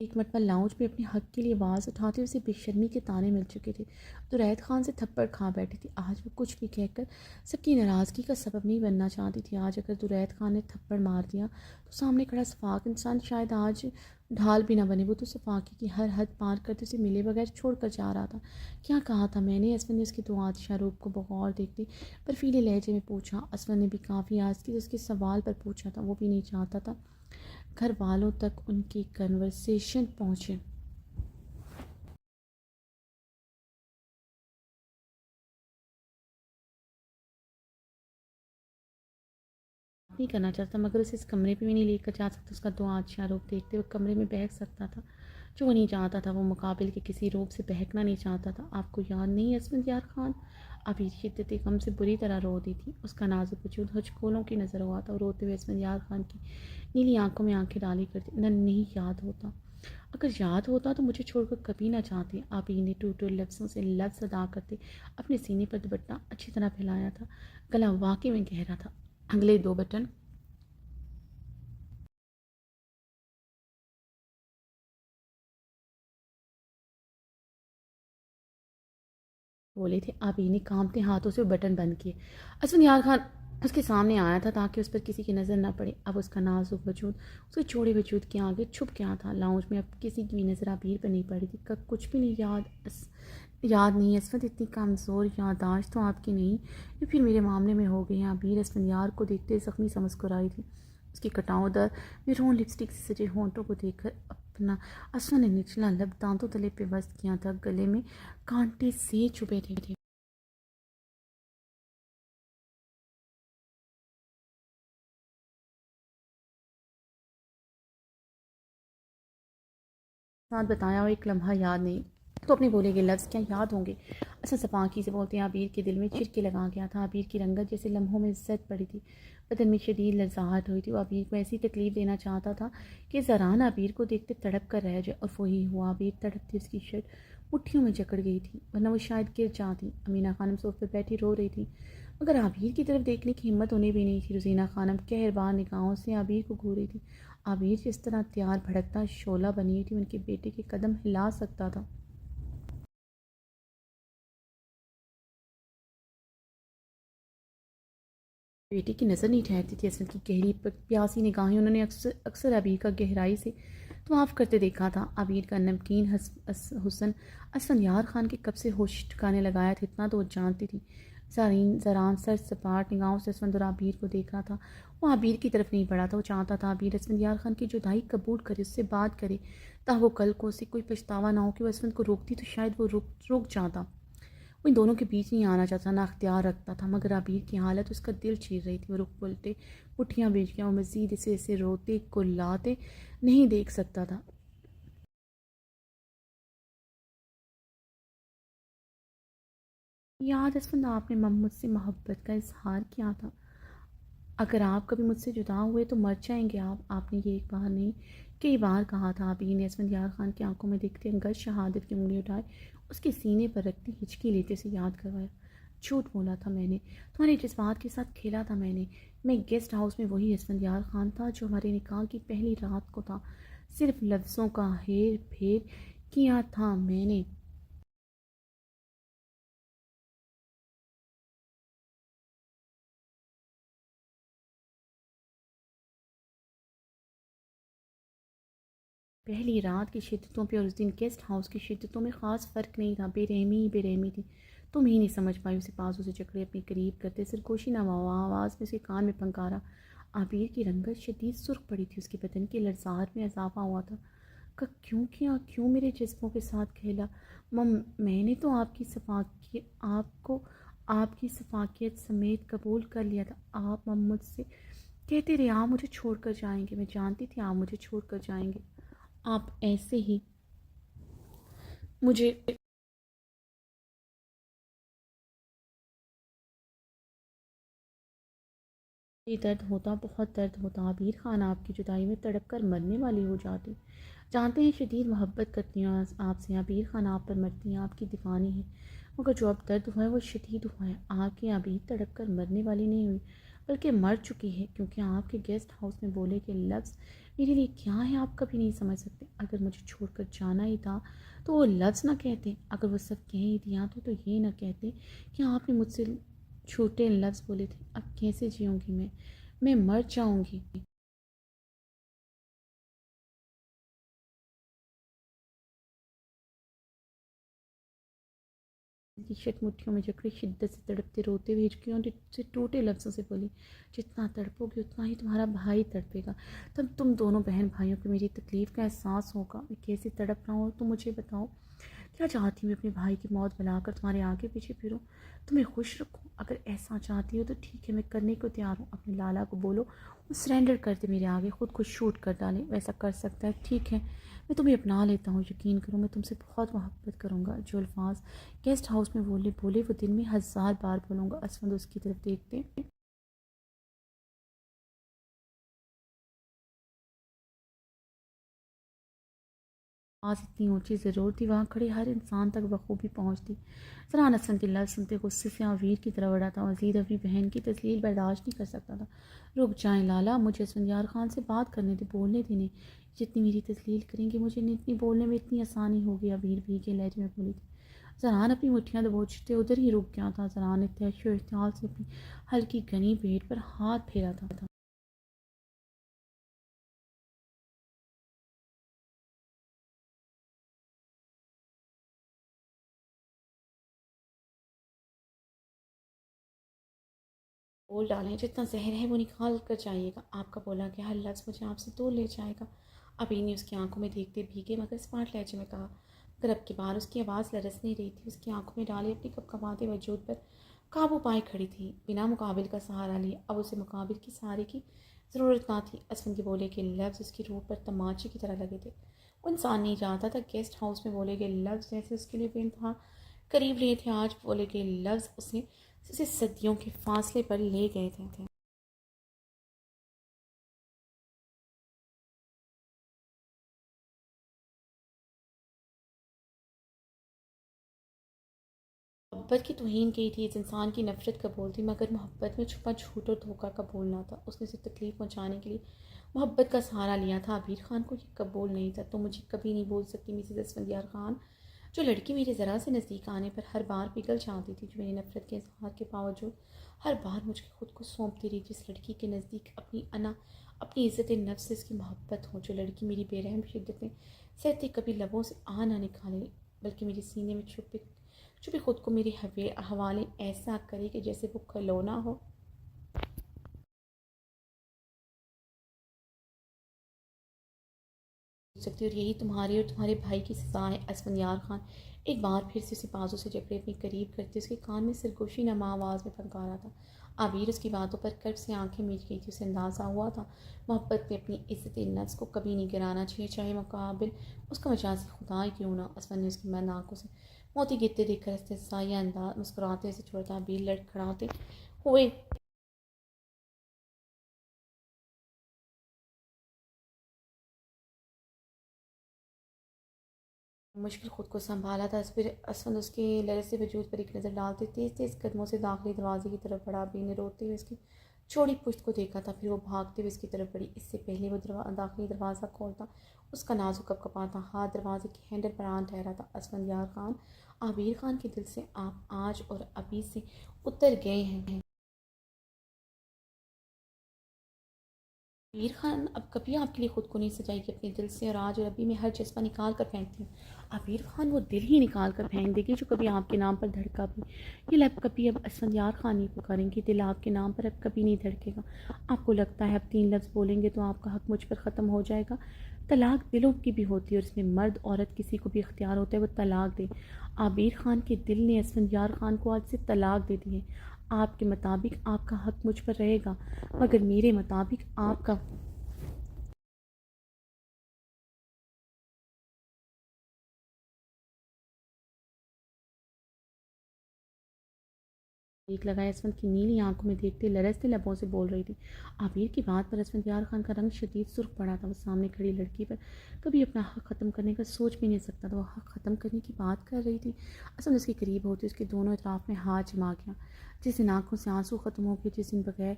Speaker 1: एक मरतबा लाउंज में अपने हक के लिए आवाज़ उठाते हुए उसे बेशर्मी के ताने मिल चुके थे। तो रैत खान से थप्पड़ खा बैठी थी। आज वो कुछ भी कहकर सबकी नाराज़गी का सबब नहीं बनना चाहती थी। आज अगर दुरैत खान ने थप्पड़ मार दिया तो सामने खड़ा सफाक इंसान शायद आज ढाल भी ना बने। वो तो सफाकी की हर हद पार करते उसे मिले बगैर छोड़ कर जा रहा था। क्या कहा था मैंने? असवन ने उसके दो आतिशा रूप को बगौर देखते बर्फीले लहजे में पूछा। असवन ने भी काफ़ी आज की उसके सवाल पर पूछा था। वो भी नहीं चाहता था घर वालों तक उनकी कन्वर्सेशन पहुंचे। नहीं करना चाहता मगर उसे इस कमरे पे भी नहीं लेकर जा सकता। उसका दो आँख रूप देखते हुए कमरे में बहक सकता था। जो वो नहीं चाहता था वो मुकाबिल के किसी रूप से बहकना नहीं चाहता था। आपको याद नहीं है असफंद यार खान? अभी शिद्दत गम से बुरी तरह रो दी थी। उसका नाजुक वजूद हचकोलों की नज़र हुआ था और रोते हुए असफंद यार खान की नीली आंखों में आंखें डाली करती। न नहीं याद होता। अगर याद होता तो मुझे छोड़कर कभी ना चाहती। आप ही ने टूटे लफ्ज़ों से लफ्ज़ अदा करते अपने सीने पर दुपट्टा अच्छी तरह फैलाया था। गला वाकई में गहरा था। अगले दो बटन बोले थे। आबी ने कांपते हाथों से वो बटन बंद किए। असफन यार खान उसके सामने आया था ताकि उस पर किसी की नज़र न पड़े। अब उसका नाजुक वजूद उसके चौड़े वजूद के आगे छुप गया था। लाउंज में अब किसी की भी नज़र आबीर पर नहीं पड़ी थी। कब कुछ भी नहीं याद नहीं। असफत इतनी कमज़ोर याददाश्त तो आपकी नहीं ये फिर मेरे मामले में हो गई। आबीर असफंयार को देखते ज़ख्मी सा मुस्कुराई थी। उसकी कटावदार मेरून लिपस्टिक से सजे होंठों को देखकर अपना असफन ने निचला लब दांतों तले पे बस किया था। गले में कांटे से चुभे थे। साथ बताया और एक लम्हा याद नहीं तो अपने बोले गए लफ्ज़ क्या याद होंगे? असल सपाकी से बोलते हैं। आबिर के दिल में चिरके लगा गया था। आबिर की रंगत जैसे लम्हों में इज्जत पड़ी थी। बदन में शदीद लज्जाहट हुई थी। वो आबिर को ऐसी तकलीफ देना चाहता था कि ज़रान आबिर को देखते तड़प कर रह जाए और वही हुआ। आबिर तड़पती उसकी शर्ट मुट्ठियों में जकड़ गई थी वरना वो शायद गिर जाती। अमीना खानम सोफे पर बैठी रो रही थी मगर आबिर की तरफ देखने की हिम्मत उन्हें भी नहीं थी। रुजीना खानम कहरबार निगाहों से आबिर को घूर रही थी। आबिर जिस तरह तैयार भड़कता शोला बनी थी उनके बेटे के कदम हिला सकता था। बेटी की नज़र नहीं ठहरती थी। असद की गहरी प्यासी निगाहें उन्होंने अक्सर अक्सर आबिर का गहराई से तवाफ़ करते देखा था। आबिर का नमकीन हुसन असफन यार खान के कब से होश ठिकाने लगाया था इतना तो वो जानती थी। ज़रान सर सपाट निगाहों से असफंद और आबिर को देख रहा था। वो आबिर की तरफ नहीं बढ़ा था। वो चाहता था आबिर असफंद यार खान की जुदाई कबूल करे उससे बात करे ताकि वो कल को उसे कोई पछतावा ना हो कि वो असफंद को रोकती तो शायद वो रुक जाता। वो इन दोनों के बीच नहीं आना चाहता ना अख्तियार रखता था मगर आबिर की हालत उसका दिल चीर रही थी। वो रुक बोलते पुट्ठियाँ बेच गया। वो मज़ीद इसे ऐसे रोते कुल्लाते नहीं देख सकता था। याद असफंद आपने मुझसे मोहब्बत का इजहार किया था। अगर आप कभी मुझसे जुदा हुए तो मर जाएंगे आप। आपने ये एक बार नहीं कई बार कहा था। आबिर ने असफंद यार खान की आंखों में देखते अंगज शहादत की उंगली उठाए उसके सीने पर रखती हिचकी लेते से याद करवाया। झूठ बोला था मैंने तुम्हारे जज्बात के साथ खेला था मैंने। मैं गेस्ट हाउस में वही असफंद यार खान था जो हमारे निकाह की पहली रात को था। सिर्फ लफ्ज़ों का हेर फेर किया था मैंने। पहली रात की शिद्दतों पे और उस दिन गेस्ट हाउस की शिद्दतों में ख़ास फ़र्क नहीं था। बेरहमी ही बेरहमी थी। तुम ही नहीं समझ पाई। उसे पास उसे जकड़े अपने करीब करते सरगोशी ना आवाज़ में उसके कान में फंकारा। आबिर की रंगत शदीद सुर्ख पड़ी थी। उसके बदन की लड़साहट में इजाफा हुआ था। क्यों किया? क्यों मेरे जिस्मों के साथ खेला? मम मैंने तो आपको आपकी सफाकियत समेत कबूल कर लिया था। आप मम मुझसे कहते रहे आप मुझे छोड़कर जाएंगे। मैं जानती थी आप मुझे छोड़कर जाएंगे। आप ऐसे ही मुझे दर्द होता बहुत दर्द होता। आबिर खान आपकी जुदाई में तड़प कर मरने वाली हो जाती। जानते हैं शदीद मोहब्बत करती हैं आपसे। आबिर खान आप पर मरती हैं आपकी दीवानी है मगर जो अब दर्द हुआ है वो शदीद हुआ है। आपकी आबिर तड़प कर मरने वाली नहीं हुई बल्कि मर चुकी है, क्योंकि आपके गेस्ट हाउस में बोले के लफ्ज़ मेरे लिए क्या है आप कभी नहीं समझ सकते। अगर मुझे छोड़कर जाना ही था तो वो लफ्ज़ ना कहते, अगर वो सब कह ही दिया तो ये ना कहते कि आपने मुझसे छोटे लफ्ज़ बोले थे। अब कैसे जीऊँगी मैं मर जाऊँगी। की शट मुट्ठियों में जकड़ी शिद्दत से तड़पते रोते हुए हिचकियों से टूटे लफ्ज़ों से बोली, जितना तड़पोगे उतना ही तुम्हारा भाई तड़पेगा। तब तुम दोनों बहन भाइयों को मेरी तकलीफ़ का एहसास होगा। मैं कैसे तड़प रहा हूँ तुम मुझे बताओ। क्या चाहती हूँ मैं अपने भाई की मौत बुलाकर तुम्हारे आगे पीछे फिरूँ, तुम्हें खुश रखूँ? अगर ऐसा चाहती हो तो ठीक है, मैं करने को तैयार हूँ। अपने लाला को बोलो वो सरेंडर कर दे मेरे आगे, ख़ुद को शूट कर डाले। वैसा कर सकता है, ठीक है, मैं तुम्हें अपना लेता हूँ। यकीन करो मैं तुमसे बहुत मोहब्बत करूँगा। जो अल्फाज गेस्ट हाउस में बोले बोले वो दिन में 1000 बार बोलूँगा। असफंद उसकी तरफ देखते आवाज़ इतनी ऊंची ज़रूर थी वहाँ खड़े हर इंसान तक बखूबी पहुँचती। फ़रहान असलम की लफ्ज़ सुनते गुस्से से वीर की तरफ बढ़ा था। मज़ीद अपनी बहन की तस्लील बर्दाश्त नहीं कर सकता था। रुक जाएं लाला, मुझे असफंदियार खान से बात करने दे, बोलने देने। जितनी मेरी तस्लील करेंगे मुझे इतनी बोलने में इतनी आसानी होगी। वीर भी के लहजे में बोली थी। ज़रान अपनी मुठ्ठियाँ दबोचते उधर ही रुक गया था। ज़रान ने तहशो इख्तियाल से अपनी हल्की घनी पेट पर हाथ फेरा था। बोल डालें, जितना ज़हर है वो निकाल कर जाइएगा। आपका बोला कि हर लफ्ज़ मुझे आपसे दूर ले जाएगा। अभी ने उसकी आंखों में देखते भीगे मगर स्मार्ट लहजे में कहा। मगर अब की बार उसकी आवाज़ लरस नहीं रही थी। उसकी आंखों में डाले अपनी कपकपाते वजूद पर काबू पाए खड़ी थी, बिना मुकाबिल का सहारा लिए। अब उसे मुकाबिल की सहारे की ज़रूरत ना थी। असफन के बोले के लफ्ज़ उसकी रूह पर तमाचे की तरह लगे थे। वो इंसान नहीं जानता था गेस्ट हाउस में बोले गए लफ्ज़ जैसे उसके लिए बेइंतहा करीब लिए थे, आज बोले गए लफ्ज़ उसे सदियों के फासले पर ले गए थे। मोहब्बत की तौहीन की थी, इस इंसान की नफ़रत कबूल थी, मगर मोहब्बत में छुपा झूठ और धोखा कबूल ना था। उसने उसे तकलीफ़ पहुँचाने के लिए मोहब्बत का सहारा लिया था। आबिर खान को ये कबूल नहीं था। तो मुझे कभी नहीं बोल सकती मिसेज़ असफंदियार खान। जो लड़की मेरे ज़रा से नज़दीक आने पर हर बार पिघल जाती थी, जो मेरी नफ़रत के इजहार के बावजूद हर बार मुझे खुद को सौंपती रही, जिस लड़की के नज़दीक अपनी अना अपनी इज़्ज़त नफ्स से इसकी मोहब्बत हो, जो लड़की मेरी बेरहम शिद्दतें सहते कभी लबों से आ ना निकाले, बल्कि मेरे सीने में छुपे छुपे खुद को मेरे हवाले ऐसा करे कि जैसे वो खिलौना हो सकती। और यही तुम्हारी और तुम्हारे भाई की सज़ा है। असफंदियार खान एक बार फिर से उसे बाजू से जकड़े अपने करीब करते उसके कान में सरगोशी नमा आवाज़ में फनकारा था। आबिर उसकी बातों पर कर्ब से आंखें मीच गई थी। उसे अंदाज़ा हुआ था मोहब्बत में अपनी इज़्ज़त नफ्स को कभी नहीं गिराना चाहिए, चाहे मुकाबिल उसका मजाजी खुदा ही क्यों ना। असफन ने उसकी मंद आंखों से मोती गिरते देखकर इस्तेसाया अंदाज मुस्कुराते से छोड़ता। आबिर लड़खड़ाते हुए मुश्किल खुद को संभाला था। फिर असफंद उसके लरज़ते वजूद पर एक नज़र डालते तेज़ तेज़ कदमों से दाखिली दरवाजे की तरफ बढ़ा। अभी ने रोते हुए उसकी छोड़ी पुश्त को देखा था, फिर वो भागते हुए इसकी तरफ बढ़ी। इससे पहले वो दाखिली दरवाज़ा खोलता, उसका नाजुक कपकपाता हाथ दरवाजे के हैंडल पर आन ठहरा था। असफंदियार खान, आबिर खान के दिल से आप आज और अभी से उतर गए हैं। मीर खान अब कभी आपके लिए ख़ुद को नहीं सजाएगी अपने दिल से, और आज और अभी मैं हर जज्बा निकाल कर फेंकती हूँ। आबिर खान वो दिल ही निकाल कर फेंक देगी जो कभी आपके नाम पर धड़का भी। ये लब कभी अब असफंदियार खान नहीं पुकारेंगी, दिल आपके नाम पर अब कभी नहीं धड़केगा। आपको लगता है अब 3 लफ्ज़ बोलेंगे तो आपका हक मुझ पर ख़त्म हो जाएगा। तलाक दिलों की भी होती है और इसमें मर्द औरत किसी को भी इख्तियार होता है वो तलाक दे। आबिर खान के दिल ने असफंदियार खान को आज से तलाक दे दी है। आपके मुताबिक आपका हक मुझ पर रहेगा, मगर मेरे मुताबिक आपका एक लगाया। इसवंत की नीली आंखों में देखते लरजते लबों से बोल रही थी। आबिर की बात पर इसफंदियार खान का रंग शदीद सुर्ख पड़ा था। वो सामने खड़ी लड़की पर कभी अपना हक ख़त्म करने का सोच भी नहीं सकता था। वो हक ख़त्म करने की बात कर रही थी। असल उसके करीब होती उसके दोनों अतराफ में हाथ जमा गया। जिस दिन आंखों से आंसू ख़त्म हो गए, जिस दिन बगैर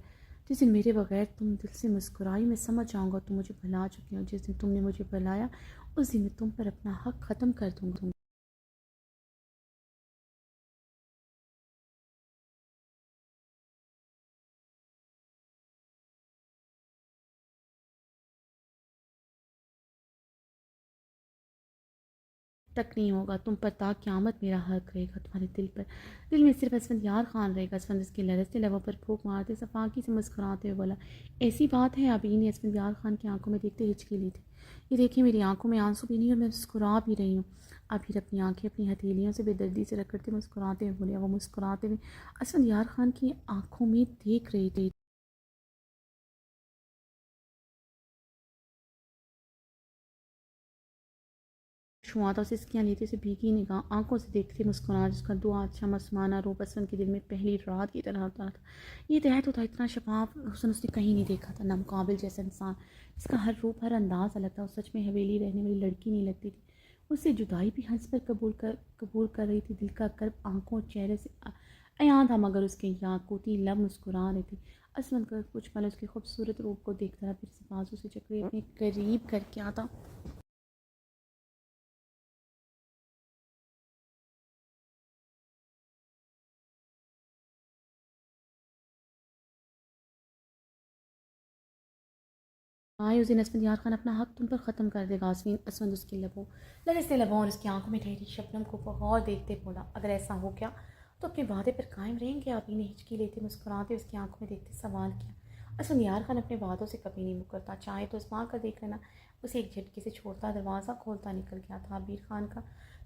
Speaker 1: जिस दिन मेरे बगैर तुम दिल से मुस्कुराई, मैं समझ जाऊँगा तुम मुझे भुला चुकी हो। जिस दिन तुमने मुझे भुलाया, उस दिन मैं तुम पर अपना हक ख़त्म कर दूँगा। तक नहीं होगा, तुम पर ता क़यामत मेरा हक रहेगा तुम्हारे दिल पर। दिल में सिर्फ असफंदियार खान रहेगा। असफंद के लरजते लबों पर फूंक मारते सफाकी से मुस्कुराते हुए बोला, ऐसी बात है? अभी ने असफंदियार खान की आंखों में देखते हिचकी ली थी। ये देखिए, मेरी आंखों में आंसू भी नहीं और मैं मुस्कुरा भी रही हूँ। अभी अपनी आंखें अपनी हथेलियों से बेदर्दी से रगड़ते मुस्कुराते हुए बोले। वो मुस्कुराते हुए असफंदियार खान की आंखों में देख रही थी। छुआ था, उसे इसकी लेते उसे भीगी निगाह आंखों से देखती मुस्कुरा, जिसका दो अच्छा मसमाना रूप असवन के दिल में पहली रात की तरह होता था। ये तहत होता इतना शफाफ हुस्न उसने कहीं नहीं देखा था। नामुकाबिल जैसा इंसान, जिसका हर रूप हर अंदाज अलग था। वो सच में हवेली रहने वाली लड़की नहीं लगती थी। उससे जुदाई भी हंस कर कबूल कर रही थी। दिल का कर्ब आंखों और चेहरे से अयां था, मगर उसके याकूती लब मुस्कुरा रही थी। असमत कर कुछ पल उसके खूबसूरत रूप को देखता रहा, फिर से बाजू से चक्री अपने करीब करके आता। आए उस दिन असमत यार खान अपना हक तुम पर ख़त्म कर देगा। आसमीन असमत उसकी लबों लरजते लबों और उसकी आंखों में ठहरी शबनम को गौर देखते बोला, अगर ऐसा हो गया तो अपने वादे पर कायम रहेंगे? आप ही ने हिचकी लेते मुस्कुराते उसकी आंखों में देखते सवाल किया। असमत यार खान अपने वादों से कभी नहीं मुकरता, चाहे तो आसमां का देख लेना। उसे एक झटके से छोड़ता दरवाज़ा खोलता निकल गया था। आबिर खान का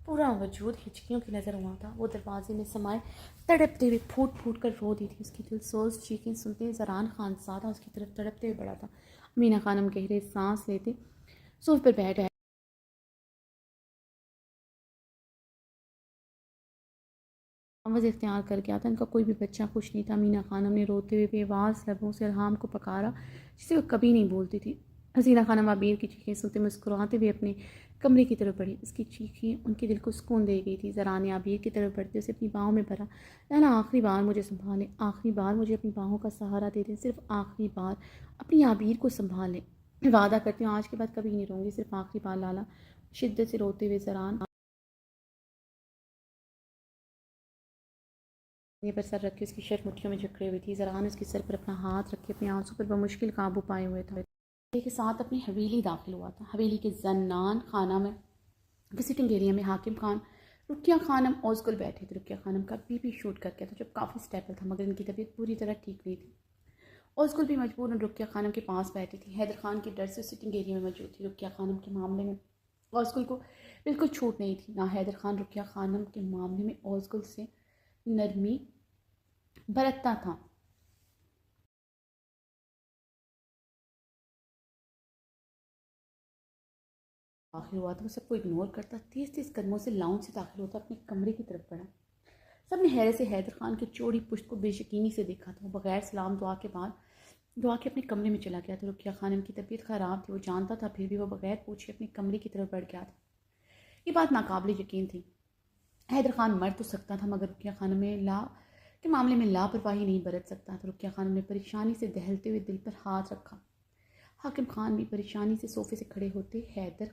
Speaker 1: पूरा वजूद हिचकियों की नज़र हुआ था। वो दरवाजे में समाये तड़पते हुए फूट फूट कर रो दी थी। उसकी दिलसोज चीखें सुनते ज़रान खानज़ादा उसकी तरफ तड़पते हुए बढ़ा था। मीना खानम गहरे सांस लेते सोफे पर बैठ गए। आवाज़ इख्तियार कर गया था। इनका कोई भी बच्चा खुश नहीं था। मीना खानम ने रोते हुए बेवास लबों से अरहाम को पकारा, जिसे वो कभी नहीं बोलती थी। हसीना खानम आबिर की चीखें सुनते मुस्कुराते हुए अपने कमरे की तरफ बढ़ी। उसकी चीखें उनके दिल को सुकून दे गई थी। ज़रा ने आबिर की तरफ बढ़ते उसे अपनी बाहों में भरा। नाना, आखिरी बार मुझे संभालें, आखिरी बार मुझे अपनी बाहों का सहारा दे दें, सिर्फ आखिरी बार अपनी आबिर को संभाल लें। मैं वादा करती हूँ आज के बाद कभी नहीं रहूँगी, सिर्फ आखिरी बार लाला। शिद्दत से रोते हुए ज़रान ये पर सर रख के उसकी शर्ट मुट्ठियों में जकड़े हुई थी। ज़रान उसके सर पर अपना हाथ रख के अपने आंसू पर बमुश्किल काबू पाए हुए था। के साथ अपनी हवेली दाखिल हुआ था। हवेली के जन्नान खाना में विजिटिंग एरिया में हाकिम खान, रुकिया खानम ओज़गुल बैठे थे। रुकिया खानम का बीपी शूट करके था, जो काफ़ी स्टेबल था, मगर इनकी तबीयत पूरी तरह ठीक नहीं थी। ओज़गुल भी मजबूरन रुकिया खानम के पास बैठी थी। हैदर खान के डर से सिटिंग एरिया में मौजूद थी। रुकिया खानम के मामले में ओज़गुल को बिल्कुल छूट नहीं थी। ना हैदर खान रुकिया खानम के मामले में ओज़गुल से नरमी बरतता था। दाखिल हुआ तो वो सबको इग्नोर करता, तेज तेज कदमों से लाउंज से दाखिल होता, अपने कमरे की तरफ बढ़ा। सबने हैरत से हैदर खान की चौड़ी पुश्त को बेयकीनी से देखा था। वो बगैर सलाम दुआ के बाद दुआ के अपने कमरे में चला गया था। रुकिया खानम की तबीयत ख़राब थी, वो जानता था, फिर भी वो बगैर पूछे अपने कमरे की तरफ बढ़ गया था। ये बात नाकाबिल यकीन थी। हैदर खान मर तो सकता था, मगर रुकिया खानम में ला के मामले में लापरवाही नहीं बरत सकता था। रुकिया खानम ने परेशानी से दहलते हुए दिल पर हाथ रखा। हाकिम खान भी परेशानी से सोफे से खड़े होते। हैदर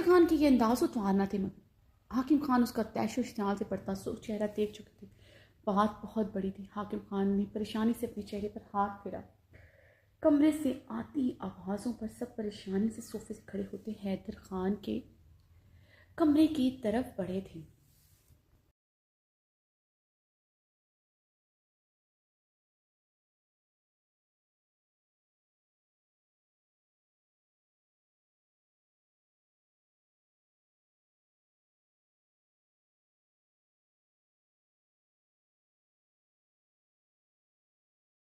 Speaker 1: खान के ये अंदाज उतारना थे, मगर हाकिम खान उसका तैशो इश्तियाल से पड़ता चेहरा देख चुके थे। बात बहुत बड़ी थी। हाकिम खान ने परेशानी से अपने चेहरे पर हाथ फेरा। कमरे से आती आवाज़ों पर सब परेशानी से सोफे से खड़े होते हैदर खान के कमरे की तरफ बढ़े थे।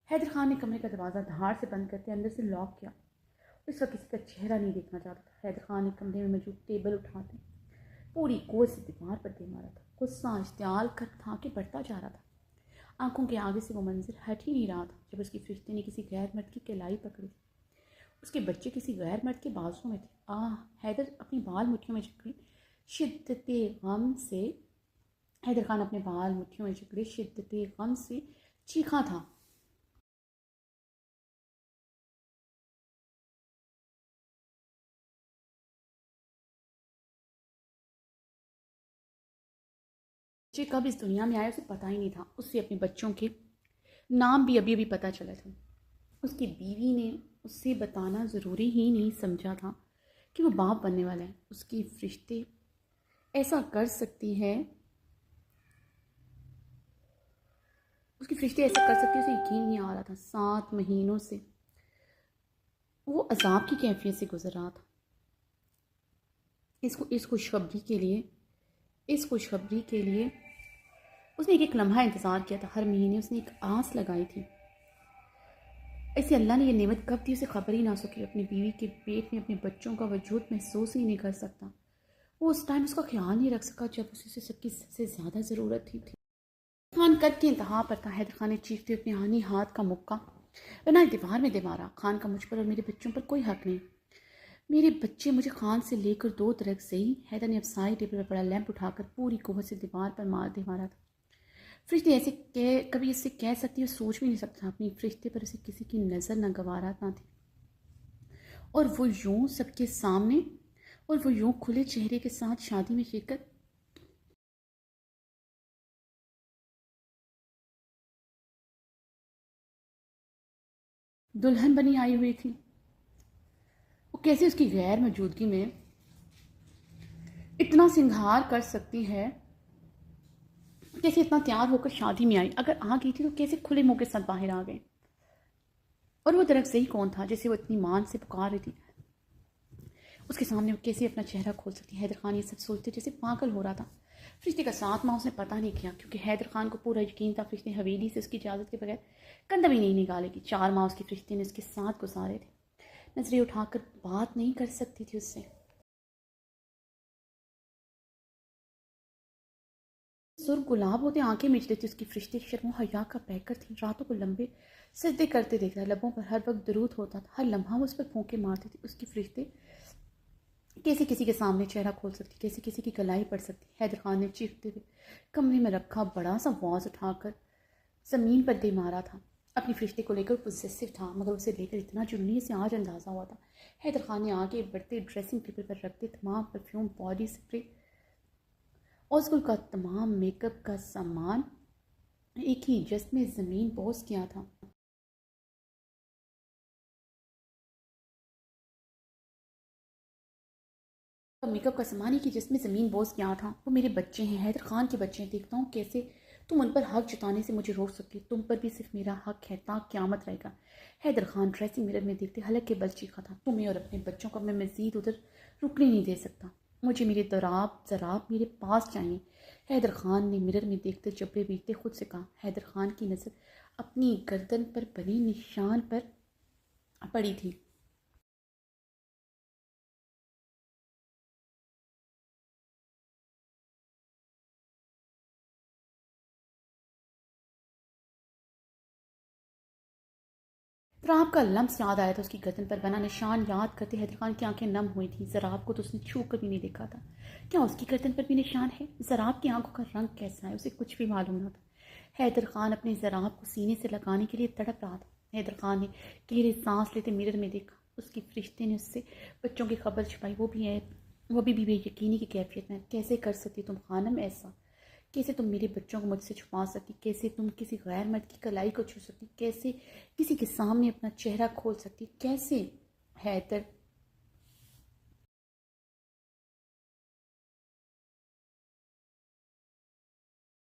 Speaker 1: हैदर खान ने कमरे का दरवाज़ा धार से बंद करके अंदर से लॉक किया। इस वक्त किसी का चेहरा नहीं देखना चाहता था। हैदर खान ने कमरे में मौजूद टेबल उठाते पूरी कोस से दीवार पर दे मारा था। गुस्सा इश्तियाल कर था कि बढ़ता जा रहा था। आंखों के आगे से वो मंजर हट ही नहीं रहा था, जब उसकी फरिश्ते ने किसी गैर मर्द की कलाई पकड़ी थी। उसके बच्चे किसी गैर मर्द के बाजू में थे। हैदर अपनी बाल मुट्ठियों में जकड़े शिद्दत गम से हैदर खान अपने बाल मुट्ठियों में जकड़े शिद्दत गम से चीखा था। बच्चे कब इस दुनिया में आए उसे पता ही नहीं था। उससे अपने बच्चों के नाम भी अभी अभी पता चला था। उसकी बीवी ने उससे बताना ज़रूरी ही नहीं समझा था कि वो बाप बनने वाला है। उसकी फरिश्ते ऐसा कर सकती है, उसकी फरिश्ते ऐसा कर सकती है, उसे यकीन नहीं आ रहा था। 7 महीनों से वो अजाब की कैफियत से गुजर रहा था। इस खुशखबरी के लिए उसने एक लम्हा इंतज़ार किया था। हर महीने उसने एक आस लगाई थी। ऐसे अल्लाह ने यह नेमत कब दी उसे खबर ही ना सकी। अपनी बीवी के पेट में अपने बच्चों का वजूद महसूस ही नहीं कर सकता। वो उस टाइम उसका ख्याल नहीं रख सका जब उसे सबकी सबसे ज़्यादा ज़रूरत थी। खान कद के इंतहा पर था। हैदर खान ने चीखते हुए अपने आनी हाथ का मुक्का बना दीवार में दे मारा। खान का मुझ पर और मेरे बच्चों पर कोई हक नहीं। मेरे बच्चे मुझे खान से लेकर 2 तरफ से ही। हैदर ने अब साई टेबल पर बड़ा लैंप उठाकर पूरी कुव्वत से दीवार पर मारा था। फरिश्ते ऐसे कभी इससे कह सकती है, सोच भी नहीं सकता। अपनी फरिश्ते पर उसे किसी की नज़र न गवारा ना थी। और वो यूं सबके सामने और वो यूं खुले चेहरे के साथ शादी में शिरकत दुल्हन बनी आई हुई थी। वो कैसे उसकी गैर मौजूदगी में इतना सिंगार कर सकती है, कैसे इतना तैयार होकर शादी में आई। अगर आ गई थी तो कैसे खुले मुंह के साथ बाहर आ गए। और वो दरख्त से ही कौन था जिसे वो इतनी मान से पुकार रही थी। उसके सामने वो कैसे अपना चेहरा खोल सकती। हैदर खान ये सब सोचते जैसे पागल हो रहा था। फरिश्ते का 7 माह उसने पता नहीं किया, क्योंकि हैदर खान को पूरा यकीन था फरिश्ते हवेली से उसकी इजाज़त के बगैर कंधा भी नहीं निकालेगी। 4 माह उसकी फरिश्ते ने उसके साथ गुजारे थे। नजरें उठाकर बात नहीं कर सकती थी उससे। सुर गुलाब होते आंखें मीच लेती उसकी फरिश्ते शर्मो हया का पैकर थी। रातों को लंबे सजदे करते देखता, लबों पर हर वक्त दरूद होता था। हर लम्हा वो उस पर फूंके मारती थी। उसकी फरिश्ते कैसे किसी के सामने चेहरा खोल सकती, कैसे किसी की कलाई पड़ सकती। हैदर खान ने चीखते हुए कमरे में रखा बड़ा सा वाज उठाकर ज़मीन पर दे मारा था। अपनी फरिश्ते को लेकर पोजेसिव था, मगर उसे लेकर इतना जुनूनी से आज अंदाज़ा हुआ था। हैदर खान ने आगे बढ़ते ड्रेसिंग टेबल पर रखते तमाम परफ्यूम, बॉडी स्प्रे और स्कूल का तमाम मेकअप का सामान एक ही जस्ट में ज़मीन बोस किया था। मेकअप का सामान ही कि जिसमें ज़मीन बोझ क्या था। वो मेरे बच्चे हैं, हैदर खान के बच्चे हैं। देखता हूँ कैसे तुम उन पर हक जताने से मुझे रोक सकती। तुम पर भी सिर्फ मेरा हक है, ता क़यामत रहेगा। हैदर खान ड्रेसिंग मिरर में देखते हलक के बल चीखा था, तुम्हें और अपने बच्चों को मैं मज़ीद उधर रुकने नहीं दे सकता। मुझे मेरे दराब ज़राब मेरे पास चाहिए। हैदर खान ने मिरर में देखते जबड़े बीतते खुद से कहा। हैदर खान की नज़र अपनी गर्दन पर बने निशान पर पड़ी थी। फ़राब का लम्स याद आया था। उसकी गर्दन पर बना निशान याद करते हैदर खान की आंखें नम हुई थी। ज़राब को तो उसने छू कर भी नहीं देखा था। क्या उसकी गर्दन पर भी निशान है? ज़राब की आंखों का रंग कैसा है उसे कुछ भी मालूम न था। हैदर खान अपने ज़राब को सीने से लगाने के लिए तड़प रहा था। हैदर खान ने गहरी सांस लेते मिरर में देखा। उसकी फरिश्ते ने उससे बच्चों की खबर छुपाई, वो भी बेयकीनी की कैफियत में। कैसे कर सकती तुम खानम ऐसा? कैसे तुम मेरे बच्चों को मुझसे छुपा सकती? कैसे तुम किसी गैर मर्द की कलाई को छू सकती? कैसे किसी के सामने अपना चेहरा खोल सकती? कैसे? हैदर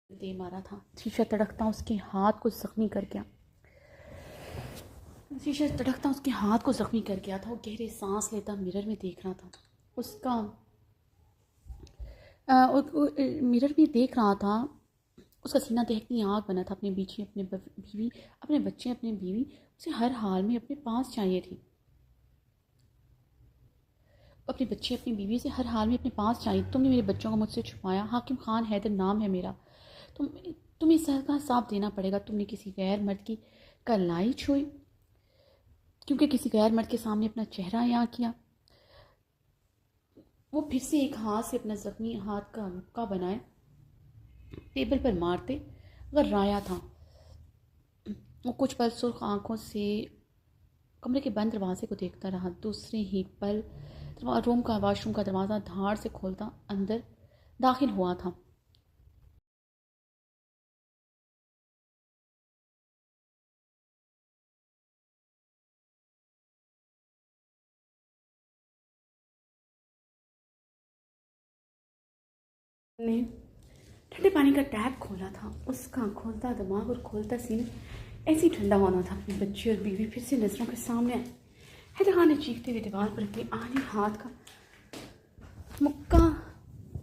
Speaker 1: दे मारा था। शीशा तड़कता उसके हाथ को जख्मी कर गया। शीशा तड़कता उसके हाथ को जख्मी कर गया था। वो गहरे सांस लेता मिरर में देख रहा था। उसका मिरर में देख रहा था। उसका सीना देखती आग बना था। अपने बीची अपने बीवी, अपने बच्चे, अपने बीवी उसे हर हाल में अपने पास चाहिए थी। अपने बच्चे अपनी बीवी से हर हाल में अपने पास चाहिए। तुमने मेरे बच्चों को मुझसे छुपाया। हाकिम खान हैदर नाम है मेरा। तुम तुम्हें इस का हिसाब देना पड़ेगा। तुमने किसी गैर मर्द की कलाई छुई। क्योंकि किसी गैर मर्द के सामने अपना चेहरा यहाँ किया। वो फिर से एक हाथ से अपना ज़ख्मी हाथ का मुक्का बनाए टेबल पर मारते अगर राया था। वो कुछ पल सुर्ख आंखों से कमरे के बंद दरवाजे को देखता रहा। दूसरे ही पल वॉशरूम का दरवाज़ा धाड़ से खोलता अंदर दाखिल हुआ था। ने ठंडे पानी का टैप खोला था। उसका खोलता दिमाग और खोलता सीना ऐसे ही ठंडा होना था। अपनी बच्ची और बीवी फिर से नज़रों के सामने आए। हैदर खान ने चीखते हुए दीवार पर अपने आने हाथ का मुक्का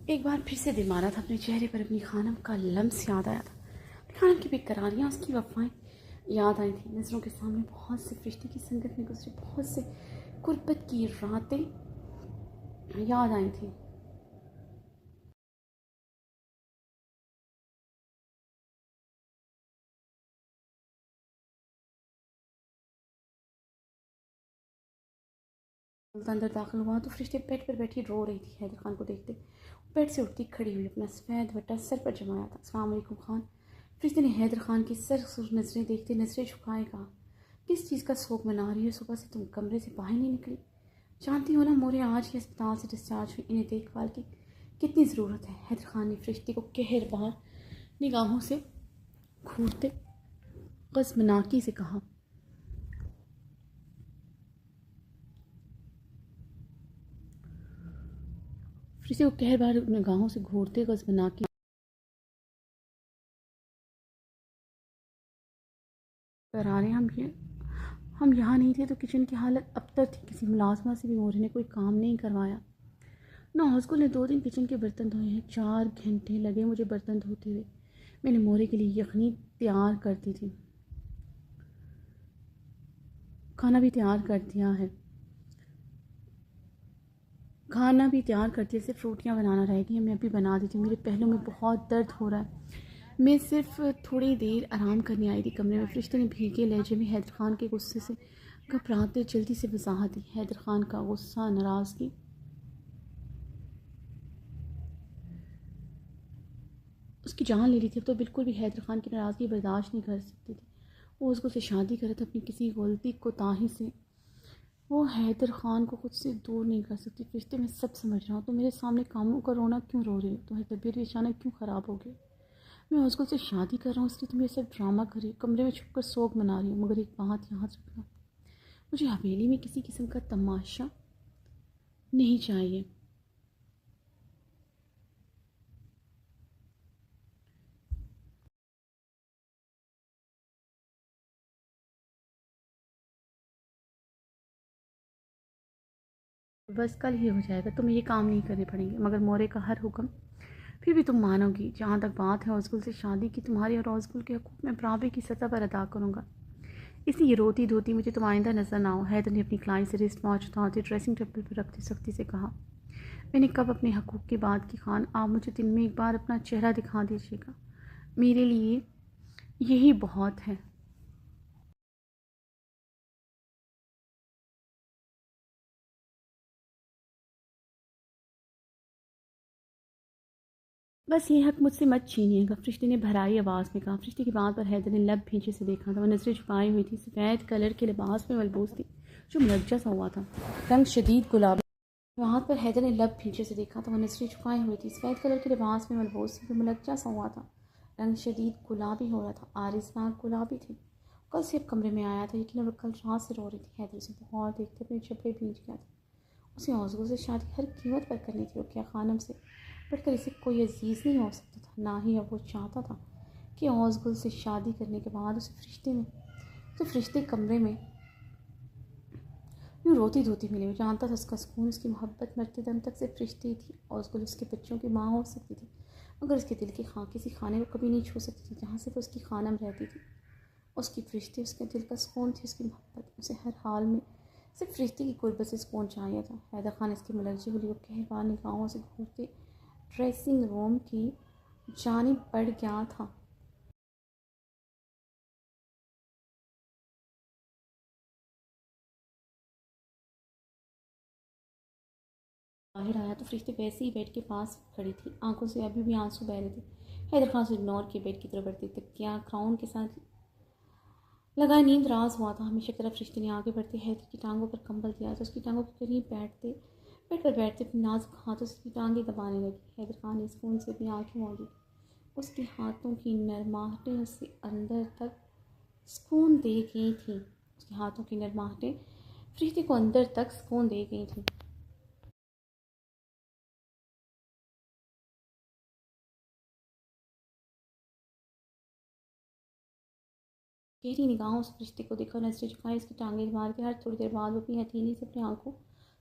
Speaker 1: एक बार फिर से दे मारा था। अपने चेहरे पर अपनी खानम का लम्स याद आया था। अपनी खानम की बेकरारियाँ, उसकी वफाएं याद आई थी। नज़रों के सामने बहुत से फरिश्ते की संगत में गुजरी बहुत से गुर्बत की रातें याद आई थी। अंदर दाखिल हुआ तो फरिश्ते बेड पर बैठी रो रही थी। हैदर खान को देखते बेड से उठती खड़ी हुई अपना सफ़ेद दुपट्टा सर पर जमाया था। अस्सलाम वालेकुम खान। फरिश्ते ने हैदर खान की सर सुर नज़रें देखते नज़रें झुकाए कहा, किस चीज़ का शोक मना रही हो? सुबह से तुम कमरे से बाहर नहीं निकली। जानती हो ना मोरे आज ही अस्पताल से डिस्चार्ज हुई। इन्हें देखभाल की कितनी ज़रूरत है। हैदर खान ने फरिश्ते को कहर बार निगाहों से घूरते क़स्मनाकी से कहा। फरिश्ते को कहर बार निगाहों से घूरते क़स्मनाकी करारे हम यहाँ नहीं थे तो किचन की हालत अबतर थी। किसी मुलाजमा से भी मोरे ने कोई काम नहीं करवाया। ना हौसकुल ने 2 दिन किचन के बर्तन धोए हैं। 4 घंटे लगे मुझे बर्तन धोते हुए। मैंने मोरे के लिए यखनी तैयार कर दी थी, खाना भी तैयार कर दिया है। खाना भी तैयार कर दिया, सिर्फ रोटियां बनाना रह गई। मैं अभी बना देती हूँ। मेरे पहलू में बहुत दर्द हो रहा है। मैं सिर्फ थोड़ी देर आराम करने आई थी कमरे में। फरिश्ते ने भीगे लहजे में हैदर खान के गुस्से से घबराते जल्दी से वजाहत दी। हैदर खान का गुस्सा नाराज़गी उसकी जान ले रही थी। अब तो बिल्कुल भी हैदर खान की नाराज़गी बर्दाश्त नहीं कर सकती थी। वो उसको से शादी करे था अपनी किसी गलती कोताही से। वो हैदर खान को खुद से दूर नहीं कर सकती। फरिश्ते मैं सब समझ रहा हूँ। तो मेरे सामने कामों का रोना क्यों रो रही हो? तुम्हारी तबीयत भी अचानक क्यों ख़राब हो गई? मैं उसको से शादी कर रहा हूँ इसलिए तुम ये सब ड्रामा कर रही हो। कमरे में छुप कर शोक मना रही हूँ। मगर एक बात याद रखना, मुझे हवेली में किसी किस्म का तमाशा नहीं चाहिए। बस कल ही हो जाएगा, तुम्हें ये काम नहीं करने पड़ेंगे। मगर मोरे का हर हुक्म फिर भी तुम मानोगी। जहाँ तक बात है औज़कुल से शादी की, तुम्हारी और औज़कुल के हकूक़ में बराबरी की सतह पर अदा करूँगा। इसलिए रोती धोती मुझे तुम आइंदा नज़र ना हो। हैदर ने अपनी क्लाई से रिस्ट वॉच उतारते ड्रेसिंग टेबल पर रखते सख्ती से कहा, मैंने कब अपने हकूक़ की बात की खान? आप मुझे दिन में एक बार अपना चेहरा दिखा दीजिएगा, मेरे लिए यही बहुत है। बस ये हक मुझसे मत छीनिएगा, फरिश्ते ने भराई आवाज़ में कहा। फरिश्ते की बात पर हैदर ने लब भींचे से देखा था। वह नज़रें झुकाई हुई थी, सफ़ेद कलर के लिबास में मलबूस थी जो मुलज्जा सा हुआ था, रंग शदीद गुलाबी। वहाँ पर हैदर ने लब भींचे से देखा था। वह नज़रें झुकाई हुई थी, सफ़ेद कलर के लिबास में मलबूस थी जो मुलज्जा सा हुआ था, रंग शदीद गुलाबी हो रहा था। आरिस नाक गुलाबी थी। कल से अब कमरे में आया था, लेकिन वह कल रात से रो रही थी। हैदर उसे बहुत देखते अपने जबड़े भींच गया था। उसे औज़गु से शादी हर कीमत पर करनी थी। रुकिया खानम से बढ़कर इसे कोई अजीज़ नहीं हो सकता था। ना ही अब वो चाहता था कि औज़गुल से शादी करने के बाद उसे फरिश्ते कमरे में यूँ रोती धोती मिले। वो जानता था उसका सुकून, उसकी मोहब्बत मरते दम तक से फरिश्ते ही थी। औज़गुल उसके बच्चों की माँ हो सकती थी, मगर उसके दिल के किसी खाने को कभी नहीं छू सकती थी जहाँ से वो उसकी खानम रहती थी। उसकी फरिश्ते उसके दिल का सुकून थी, उसकी मोहब्बत। उसे हर हाल में सिर्फ फरिश्ते की गुर्बत से सुकून चाहिए था। हैदर खान इसकी मुलझी हुई कहरबान निगाहों से घूरते ड्रेसिंग रूम की जानिब बढ़ गया था। बाहर आया तो फरिश्ते वैसे ही बेड के पास खड़ी थी, आंखों से अभी भी आंसू बह रहे थे। हैदर खान से इग्नोर किए बेड की तरफ बढ़ती तकिया क्राउन के साथ लगाए नींद राज हुआ था। हमेशा की तरफ फरिश्ते ने आगे बढ़ते हैदर की टांगों पर कंबल दिया तो उसकी टांगों के करीब बेड पर बैठते अपने नाजुक हाथों से उसकी टांगें दबाने लगी। हैदर खान ने सुकून से अपनी आंखें मोड़ी। उसके हाथों की नरमाहटें उसे अंदर तक सुकून दे गई थी। उसके हाथों की नरमाहटें फरिश्ते को अंदर तक सुकून दे गई थी। गहरी निगाहों से फरिश्ते को देखा, नजरें झुकाई, उसकी टांगें मार के हर थोड़ी देर बाद वो अपनी हथेली से अपनी आंखों से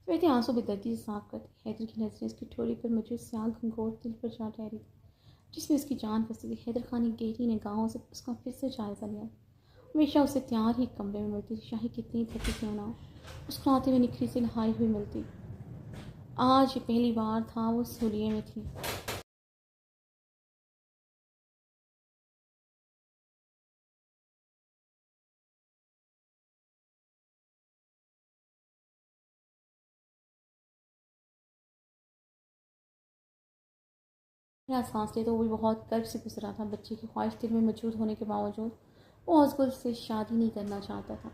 Speaker 1: बहते आंसू बेदर्दी से साफ करती। हैदर की नजरें उसकी ठोड़ी पर मौजूद स्याह घंघोर दिल पर जा ठहरी थी, जिसमें उसकी जान फंसी थी। हैदर खान ने गहरी निगाहों से उसका फिर से जायजा लिया। हमेशा उसे तैयार ही कमरे में मिलती थी, चाहे कितनी थकी क्यों ना हो। उसको आते हुए निखरी से नहाई हुई मिलती। आज ये पहली बार था वो सूलिये में थी। मेरा सांस ले तो वो भी बहुत गर्व से गुजरा था। बच्चे की ख्वाहिश दिल में मौजूद होने के बावजूद वो अजगुल से शादी नहीं करना चाहता था,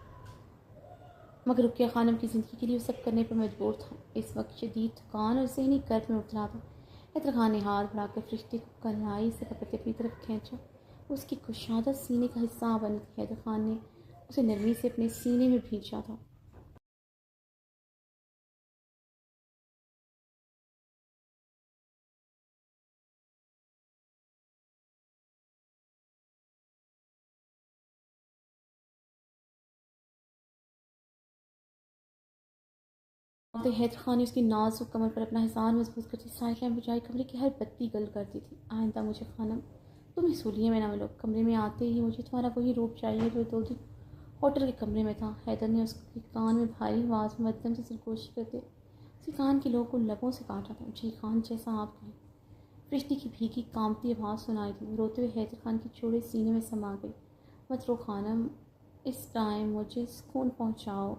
Speaker 1: मगर रुकिया खानम की ज़िंदगी के लिए वो सब करने पर मजबूर था। इस वक्त शदीद थकान और जहनी कर्ब में उतरा था। हैदर खान ने हाथ बढ़ाकर फरिश्ते को कलाई से पकड़ते अपनी तरफ खींचा। उसकी कुशादा सीने का हिस्सा बन गई। हैदर खान ने उसे नरमी से अपने सीने में भींचा था। तो हैदर खान ने उसकी नाजुक कमर पर अपना हिसार मजबूत करती साइड लैम्प बुझाई। कमरे की हर बत्ती गल करती थी। आइंदा मुझे खानम तुम इस सूलिये में ना मिलो। कमरे में आते ही मुझे तुम्हारा वही रूप चाहिए जो 2 दिन होटल के कमरे में था। हैदर ने उसके कान में भारी आवाज़ में मध्यम से सरगोशी करते उसके कान के लोग को लबों से काटा था। जी खान, जैसा आप कहें। फरिश्ते की भीगी कामती आवाज़ सुनाई दी। रोते हुए हैदर खान की चूड़े सीने में समा गई। मत रो खानम, इस टाइम मुझे सुकून पहुँचाओ।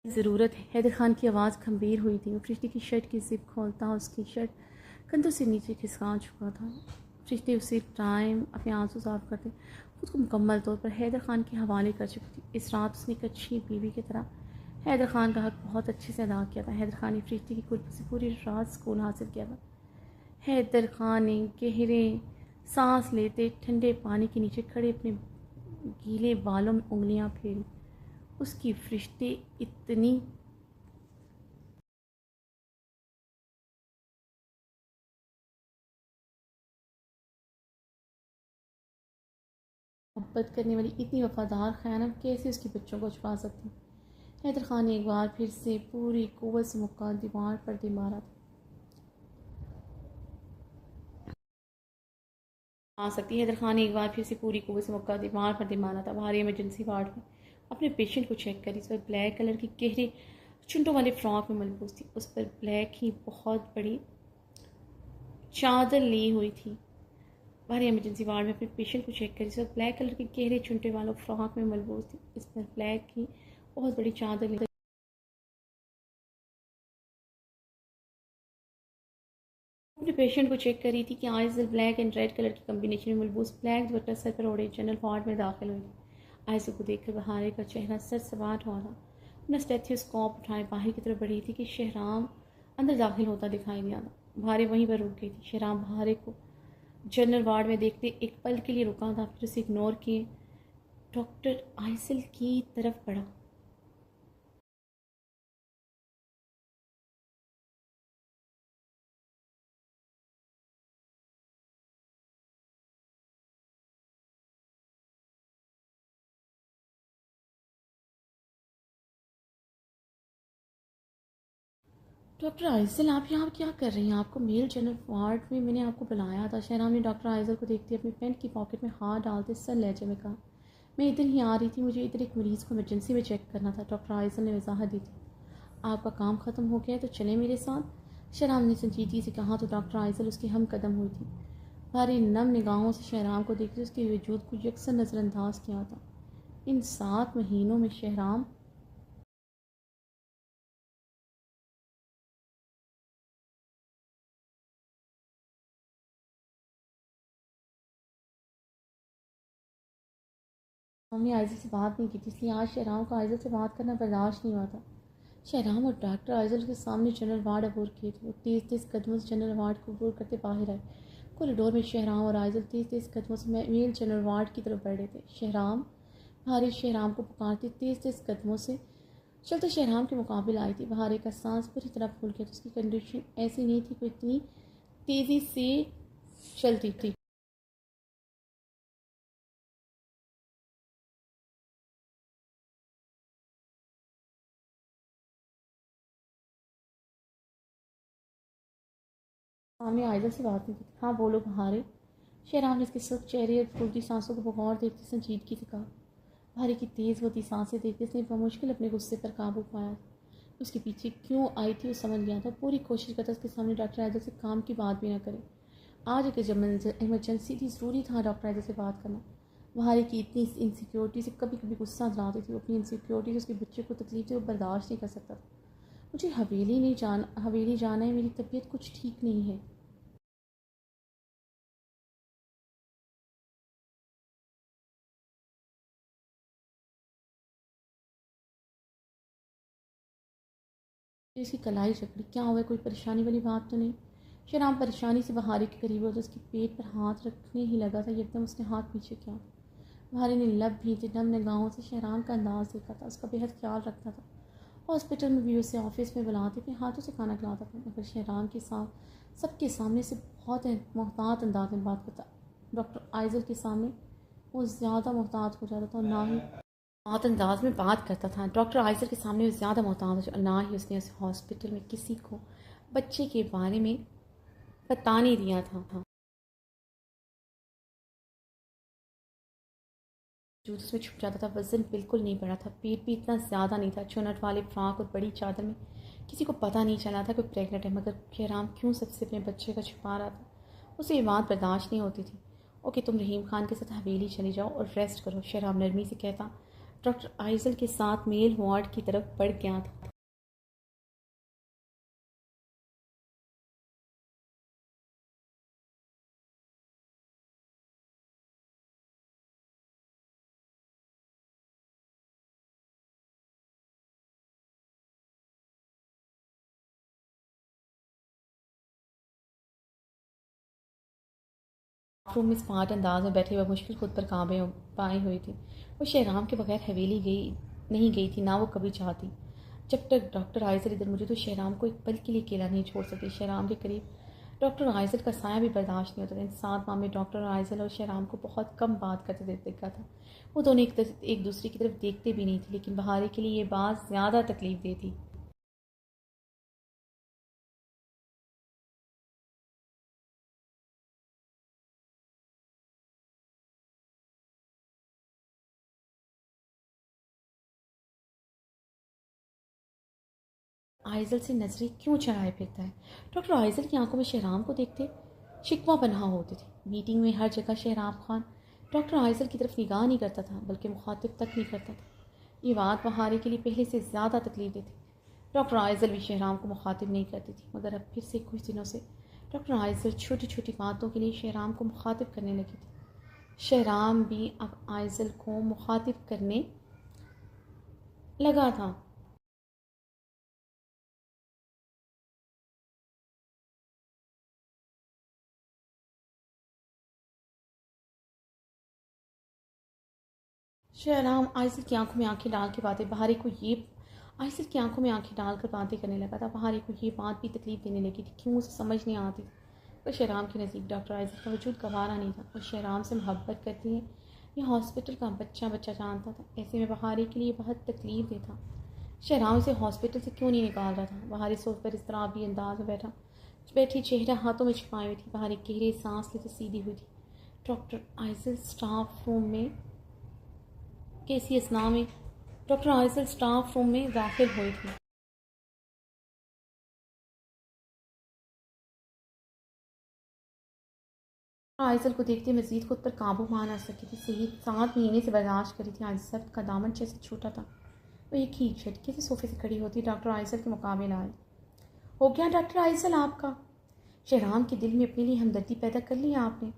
Speaker 1: ज़रूरत है। हैदर खान की आवाज़ गंभीर हुई थी। वो फरिश्ते की शर्ट की जिप खोलता, उसकी शर्ट कंधों से नीचे खिसका चुका था। फरिश्ते उसी टाइम अपने आंसू साफ करते खुद को मुकम्मल तौर पर हैदर खान के हवाले कर चुकी थी। इस रात उसने एक अच्छी बीवी की तरह हैदर खान का हक बहुत अच्छे से अदा किया था। हैदर खान ने फरिश्ते की कुर्ब से पूरी रात सुकून हासिल किया था। हैदर खान ने गहरे सांस लेते ठंडे पानी के नीचे खड़े अपने गीले बालों में उंगलियां फेरी। उसकी फरिश्ते इतनी मोहब्बत करने वाली, इतनी वफादार ख़यानत कैसे उसके बच्चों को छुपा सकती। हैदर खान ने एक बार फिर से पूरी कुव्वत से मुक्का दीवार पर दे मारा था। आ सकती हैदर खान ने एक बार फिर से पूरी कुव्वत से मुक्का दीवार पर दे मारा था। बाहर इमरजेंसी वार्ड में अपने पेशेंट को चेक करी। इस पर ब्लैक कलर की गहरे चुंटों वाले फ्रॉक में मलबूस थी। उस पर ब्लैक ही बहुत बड़ी चादर ली हुई थी। बाहर इमरजेंसी वार्ड में अपने पेशेंट को चेक करी। इस पर ब्लैक कलर के गहरे चुंटे वालों फ्रॉक में मलबूस थी। इस पर ब्लैक की बहुत बड़ी चादर ली। अपने पेशेंट को चेक करी थी कि आइज़ल ब्लैक एंड रेड कलर की कम्बिनेशन में मलबूस ब्लैक दुपट्टा सर पर ओढ़े जनरल वार्ड में दाखिल हुई। आइज़ल को देखकर बहारे का चेहरा सर सवार हो रहा। अपना स्टेथोस्कोप उठाए बाहर की तरफ बढ़ी थी कि शहराम अंदर दाखिल होता दिखाई दिया था। भारे वहीं पर रुक गई थी। शहराम भारे को जनरल वार्ड में देखते एक पल के लिए रुका था, फिर उसे इग्नोर किए डॉक्टर आइज़ल की तरफ बढ़ा। डॉक्टर आइज़ल, आप यहाँ क्या कर रही हैं? आपको मेल जनरल वार्ड में मैंने आपको बुलाया था। शहराम ने डॉक्टर आइज़ल को देखते अपनी पेंट की पॉकेट में हाथ डालते सर लहजे में कहा। मैं इधर ही आ रही थी, मुझे इधर एक मरीज़ को इमरजेंसी में चेक करना था। डॉक्टर आइज़ल ने वजाहत दी थी। आपका काम ख़त्म हो गया है तो चलें मेरे साथ। शहराम ने संजीदगी से कहा तो डॉक्टर आइज़ल उसकी हम कदम हुई थी। भारी नम निगाहों से शहराम को देखते उसके वजूद को यकसन नज़रअंदाज किया था। इन 7 महीनों में शहराम हमने आयज़ल से बात नहीं की थी, इसलिए आज शहराम को आयज़ल से बात करना बर्दाश्त नहीं हुआ था। शहराम और डॉक्टर आयज़ल के सामने जनरल वार्ड अबूर किए थे। वो तेज़ तेज़ कदमों से जनरल वार्ड को अबूर करते बाहर आए। कॉरिडोर में शहराम और आयज़ल तेज़ तेज़ कदमों से मेल जनरल वार्ड की तरफ बढ़ रहे थे। शहराम भारी शहराम को पुकारती तेज़ तेज़ कदमों से चलते शहराम के मुकाबले आई थी। भारी का सांस पूरी तरह फूल गया था। उसकी कंडीशन ऐसी नहीं थी, कोई इतनी तेज़ी से चलती थी। सामने आयज़ल से बात नहीं की। हाँ बोलो भारे। शहराम ने इसके सख्त चेहरे और फूलती सांसों को बगौर देखते संजीदगी से कहा। भारी की तेज़ होती सांसें देखते उसने बमुश्किल अपने गुस्से पर काबू पाया। उसके पीछे क्यों आई थी वो समझ गया था। पूरी कोशिश करता उसके सामने डॉक्टर आयज़ल से काम की बात भी ना करे। आज एक इमरजेंसी थी, ज़रूरी था डॉक्टर आयज़ल से बात करना। भारी की इतनी इनसिक्योरिटी से कभी कभी गुस्सा दिलाती थी। वो अपनी इनसिक्योरिटी से उसके बच्चे को तकलीफ थी वो बर्दाश्त नहीं कर सकता था। मुझे हवेली जाना है, मेरी तबीयत कुछ ठीक नहीं है। इसकी कलाई चकड़ी क्या हुआ है, कोई परेशानी वाली बात तो नहीं। शहराम परेशानी से बहारी के करीब हो तो उसके पेट पर हाथ रखने ही लगा था, एकदम उसने हाथ पीछे किया। बहारी ने लब भींचे नम निगाहों से शहराम का अंदाज देखा था। उसका बेहद ख्याल रखता था। हॉस्पिटल में भी उसे ऑफिस में बुलाते थे, हाथों से खाना खिलाता था, मगर शहराम के साथ सबके सामने से बहुत मोहतात अंदाज में बात करता। डॉक्टर आइजल के सामने वो ज़्यादा मोहतात हो जाता था और ना ही बहुत अंदाज में बात करता था। डॉक्टर आइजल के सामने वो ज़्यादा मोहतात और ना ही उसने उस हॉस्पिटल में किसी को बच्चे के बारे में बता नहीं दिया था। जूस उसमें छुप जाता था। वज़न बिल्कुल नहीं बढ़ा था, पेट भी इतना ज़्यादा नहीं था। चुनट वाले फ्राक और बड़ी चादर में किसी को पता नहीं चला था कोई प्रेग्नेंट है, मगर शहराम क्यों सबसे अपने बच्चे का छुपा रहा था। उसे ये बात बर्दाश्त नहीं होती थी। ओके, तुम रहीम खान के साथ हवेली चली जाओ और रेस्ट करो, शहराम नरमी से कहता। डॉक्टर आइजल के साथ मेल वार्ड की तरफ बढ़ गया था। रूम में स्मार्ट अंदाज में बैठे हुए मुश्किल खुद पर काबे पाई हुई थी। वो शहराम के बगैर हवेली नहीं गई थी, ना वो कभी चाहती। जब तक डॉक्टर आइजल इधर मुझे तो शहराम को एक पल के लिए अकेला नहीं छोड़ सकती। शहराम के करीब डॉक्टर आइजल का साया भी बर्दाश्त नहीं होता था। इन 7 माह में डॉक्टर आइजल और शहराम को बहुत कम बात करते देखा था। वो दोनों एक दूसरे की तरफ देखते भी नहीं थे, लेकिन बहारी के लिए ये बात ज़्यादा तकलीफ दे थी। आइजल से नजरें क्यों चढ़ाए फिरता है। डॉक्टर आइजल की आंखों में शहराम को देखते शिकवा बना होती थी। मीटिंग में हर जगह शहराम खान डॉक्टर आइजल की तरफ निगाह नहीं करता था, बल्कि मुखातिब तक नहीं करता था। ये बात बहारी के लिए पहले से ज़्यादा तकलीफ दी थी। डॉक्टर आइजल भी शहराम को मुखातिब नहीं करती थी, मगर अब फिर से कुछ दिनों से डॉक्टर आइजल छोटी छोटी बातों के लिए शहराम को मुखातिब करने लगी थी। शहराम भी अब आइजल को मुखातिब करने लगा था। शहराम आयसर की आंखों में आंखें डाल के बातें बहारी को ये आयसर की आंखों में आंखें डालकर बातें करने लगा था। बहारी को ये बात भी तकलीफ देने लगी थी, क्यों उसे समझ नहीं आती। पर शहराम के नज़दीक डॉक्टर आयसर का वजूद गवारा नहीं था। और शहराम से मोहब्बत करती है, ये हॉस्पिटल का बच्चा बच्चा जानता था। ऐसे में बहारी के लिए बहुत तकलीफ दे था। शहराम उसे हॉस्पिटल से क्यों नहीं निकाल रहा था। बहारी सोच पर इस तरह भी अंदाज में बैठी चेहरा हाथों में छिपाई हुई थी। बहारी गहरी सांस लेते सीधी हुई थी। डॉक्टर आइजल स्टाफ रूम में कैसी असना में डॉक्टर आइसल स्टाफ रूम में दाखिल हुई थी। आयसल को देखते मजीद खुद पर काबू पा ना सकी थी। सही 7 महीने से बर्दाश्त करी थी, आज सब का दामन जैसे छूटा था। वो एक ही झटके से सोफे से खड़ी होती डॉक्टर आयसल के मुकाबले आई। हो गया डॉक्टर आयसल आपका? शहराम के दिल में अपने लिए हमदर्दी पैदा कर लिया आपने।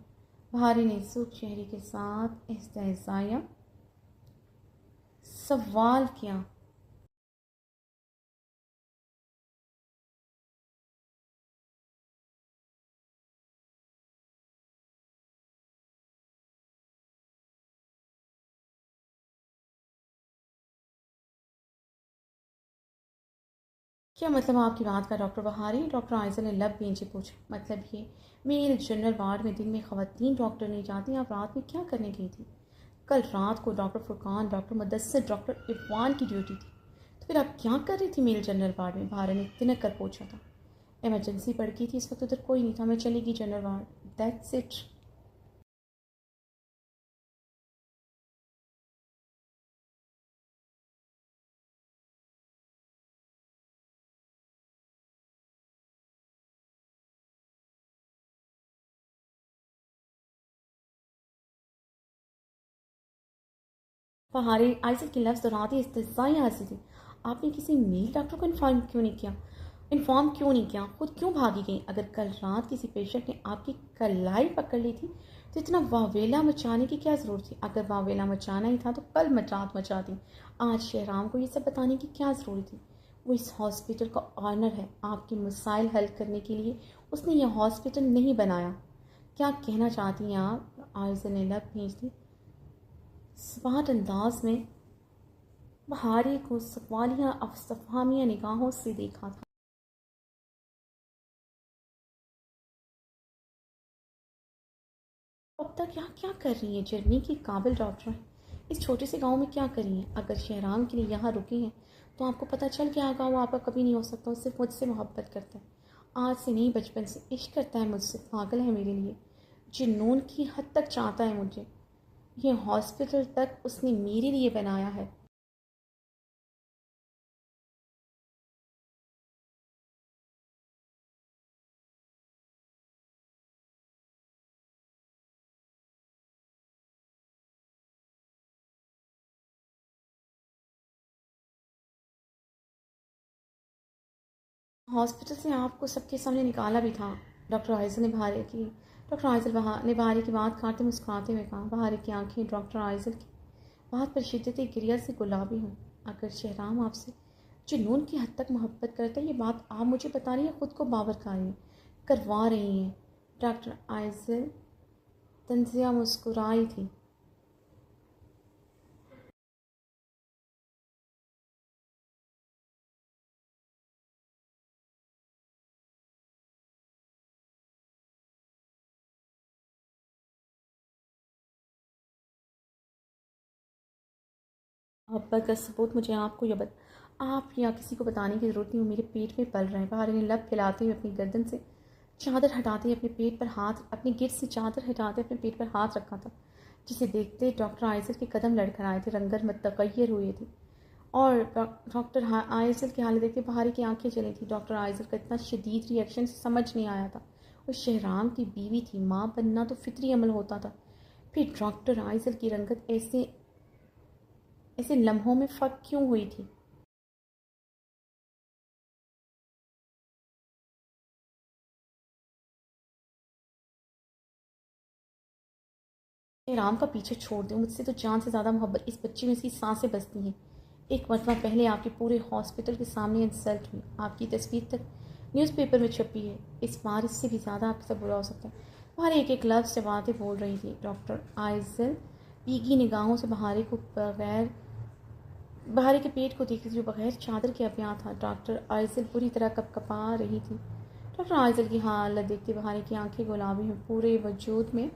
Speaker 1: भारी ने सुख चेहरे के साथ इस्तेज़ाया सवाल किया। क्या मतलब आपकी बात का डॉक्टर बहारी? डॉक्टर आयसल ने लब बेंचे पूछा। मतलब ये, मेल जनरल वार्ड में दिन में ख़वातीन डॉक्टर नहीं जाती, आप रात में क्या करने गई थी? कल रात को doctor Furqan, doctor Mudassir, doctor Irfan की ड्यूटी थी, तो फिर आप क्या कर रही थी मेल जनरल वार्ड में? भारे ने तिनक कर पूछा था। इमरजेंसी पड़ गई थी, इस वक्त उधर कोई नहीं था, मैं चली गई जनरल वार्ड, दैट्स इट। फहारी आइजल के लफ्ज़ दोहराती इस्तेज़ाई हंसी थी। आपने किसी मेल डॉक्टर को इन्फॉर्म क्यों नहीं किया? खुद क्यों भागी गई? अगर कल रात किसी पेशेंट ने आपकी कलाई पकड़ ली थी तो इतना वावेला मचाने की क्या ज़रूरत थी? अगर वावेला मचाना ही था तो कल मचात मचाती। आज शहराम को ये सब बताने की क्या ज़रूरत थी? वो इस हॉस्पिटल का ऑनर है, आपके मसाइल हल करने के लिए उसने यह हॉस्पिटल नहीं बनाया। क्या कहना चाहती हैं आप? आयज़ल ने लब खींच दी। स्मार्ट अंदाज में बहारी को सवालिया अफसफामिया निगाहों से देखा था। अब तक यहाँ क्या कर रही हैं? जर्नी की काबिल डॉक्टर हैं, इस छोटे से गांव में क्या कर रही हैं? अगर शहराम के लिए यहाँ रुकी हैं तो आपको पता चल गया होगा वो आपका कभी नहीं हो सकता। वो सिर्फ मुझसे मोहब्बत करता है, आज से नहीं बचपन से इश्क करता है मुझसे, पागल है मेरे लिए, जुनून की हद तक चाहता है मुझे। ये हॉस्पिटल तक उसने मेरे लिए बनाया है। हॉस्पिटल से आपको सबके सामने निकाला भी था। डॉक्टर आइजल ने बहारे की डॉक्टर आइजल ने बहारे की बात काटते मुस्कुराते हुए कहा। बहारे की आंखें डॉक्टर आइजल की बात पर शिद्दत गिरिया से गुलाबी हूँ। अगर शहराम आपसे जुनून की हद तक मोहब्बत करता है, ये बात आप मुझे बता रही हैं, खुद को बावर कर रही हैं, करवा रही हैं। डॉक्टर आइजल तंजिया मुस्कुराई थी। मोहब्बत का सबूत मुझे आपको आप या किसी को बताने की ज़रूरत नहीं, वो मेरे पेट में पल रहे हैं। बाहर ने लब फैलाते हुए अपनी गर्दन से चादर हटाते अपने पेट पर हाथ अपनी गिर से चादर हटाते अपने पेट पर हाथ रखा था, जिसे देखते डॉक्टर आयसर के कदम लड़खड़ आए थे, रंगत मतगैर हुए थे। और डॉक्टर आयसर की हालत देख के बाहरी की आंखें चली थी। डॉक्टर आयसर का इतना शदीद रिएक्शन समझ नहीं आया था। वो शहराम की बीवी थी, माँ बनना तो फितरी अमल होता था। फिर डॉक्टर आयसर की रंगत ऐसे ऐसे लम्हों में फ़र्क क्यों हुई थी? राम का पीछे छोड़ दो, मुझसे तो जान से ज़्यादा मोहब्बत इस बच्ची में इसकी सांसें बसती हैं। एक मरतबा पहले आपके पूरे हॉस्पिटल के सामने इंसल्ट हुई, आपकी तस्वीर तक न्यूज़पेपर में छपी है। इस बार इससे भी ज़्यादा आपके साथ बुरा हो सकता है। बहारे एक एक लफ्ज़ से बातें बोल रही थी। डॉक्टर आइजल भीगी निगाहों से बहारे के पेट को देखती थी, जो बगैर चादर के अभियान था। डॉक्टर आइजल पूरी तरह कपकपा रही थी। डॉक्टर आइजल की हालत देखते बहारे की आंखें गुलाबी हैं, पूरे वजूद में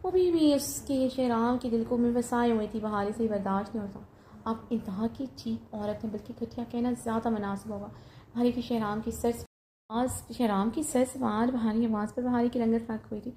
Speaker 1: वो भी उसके शहराम के दिल को में बसाए हुए थी। बहारी से ही बर्दाश्त नहीं होता। आप इंतहा की चीप औरत हैं, बल्कि घटिया कहना ज़्यादा मुनासिब होगा। बहारी की शहराम की सर बहारी आवाज़ पर बहारी की रंगत फाक हुई थी।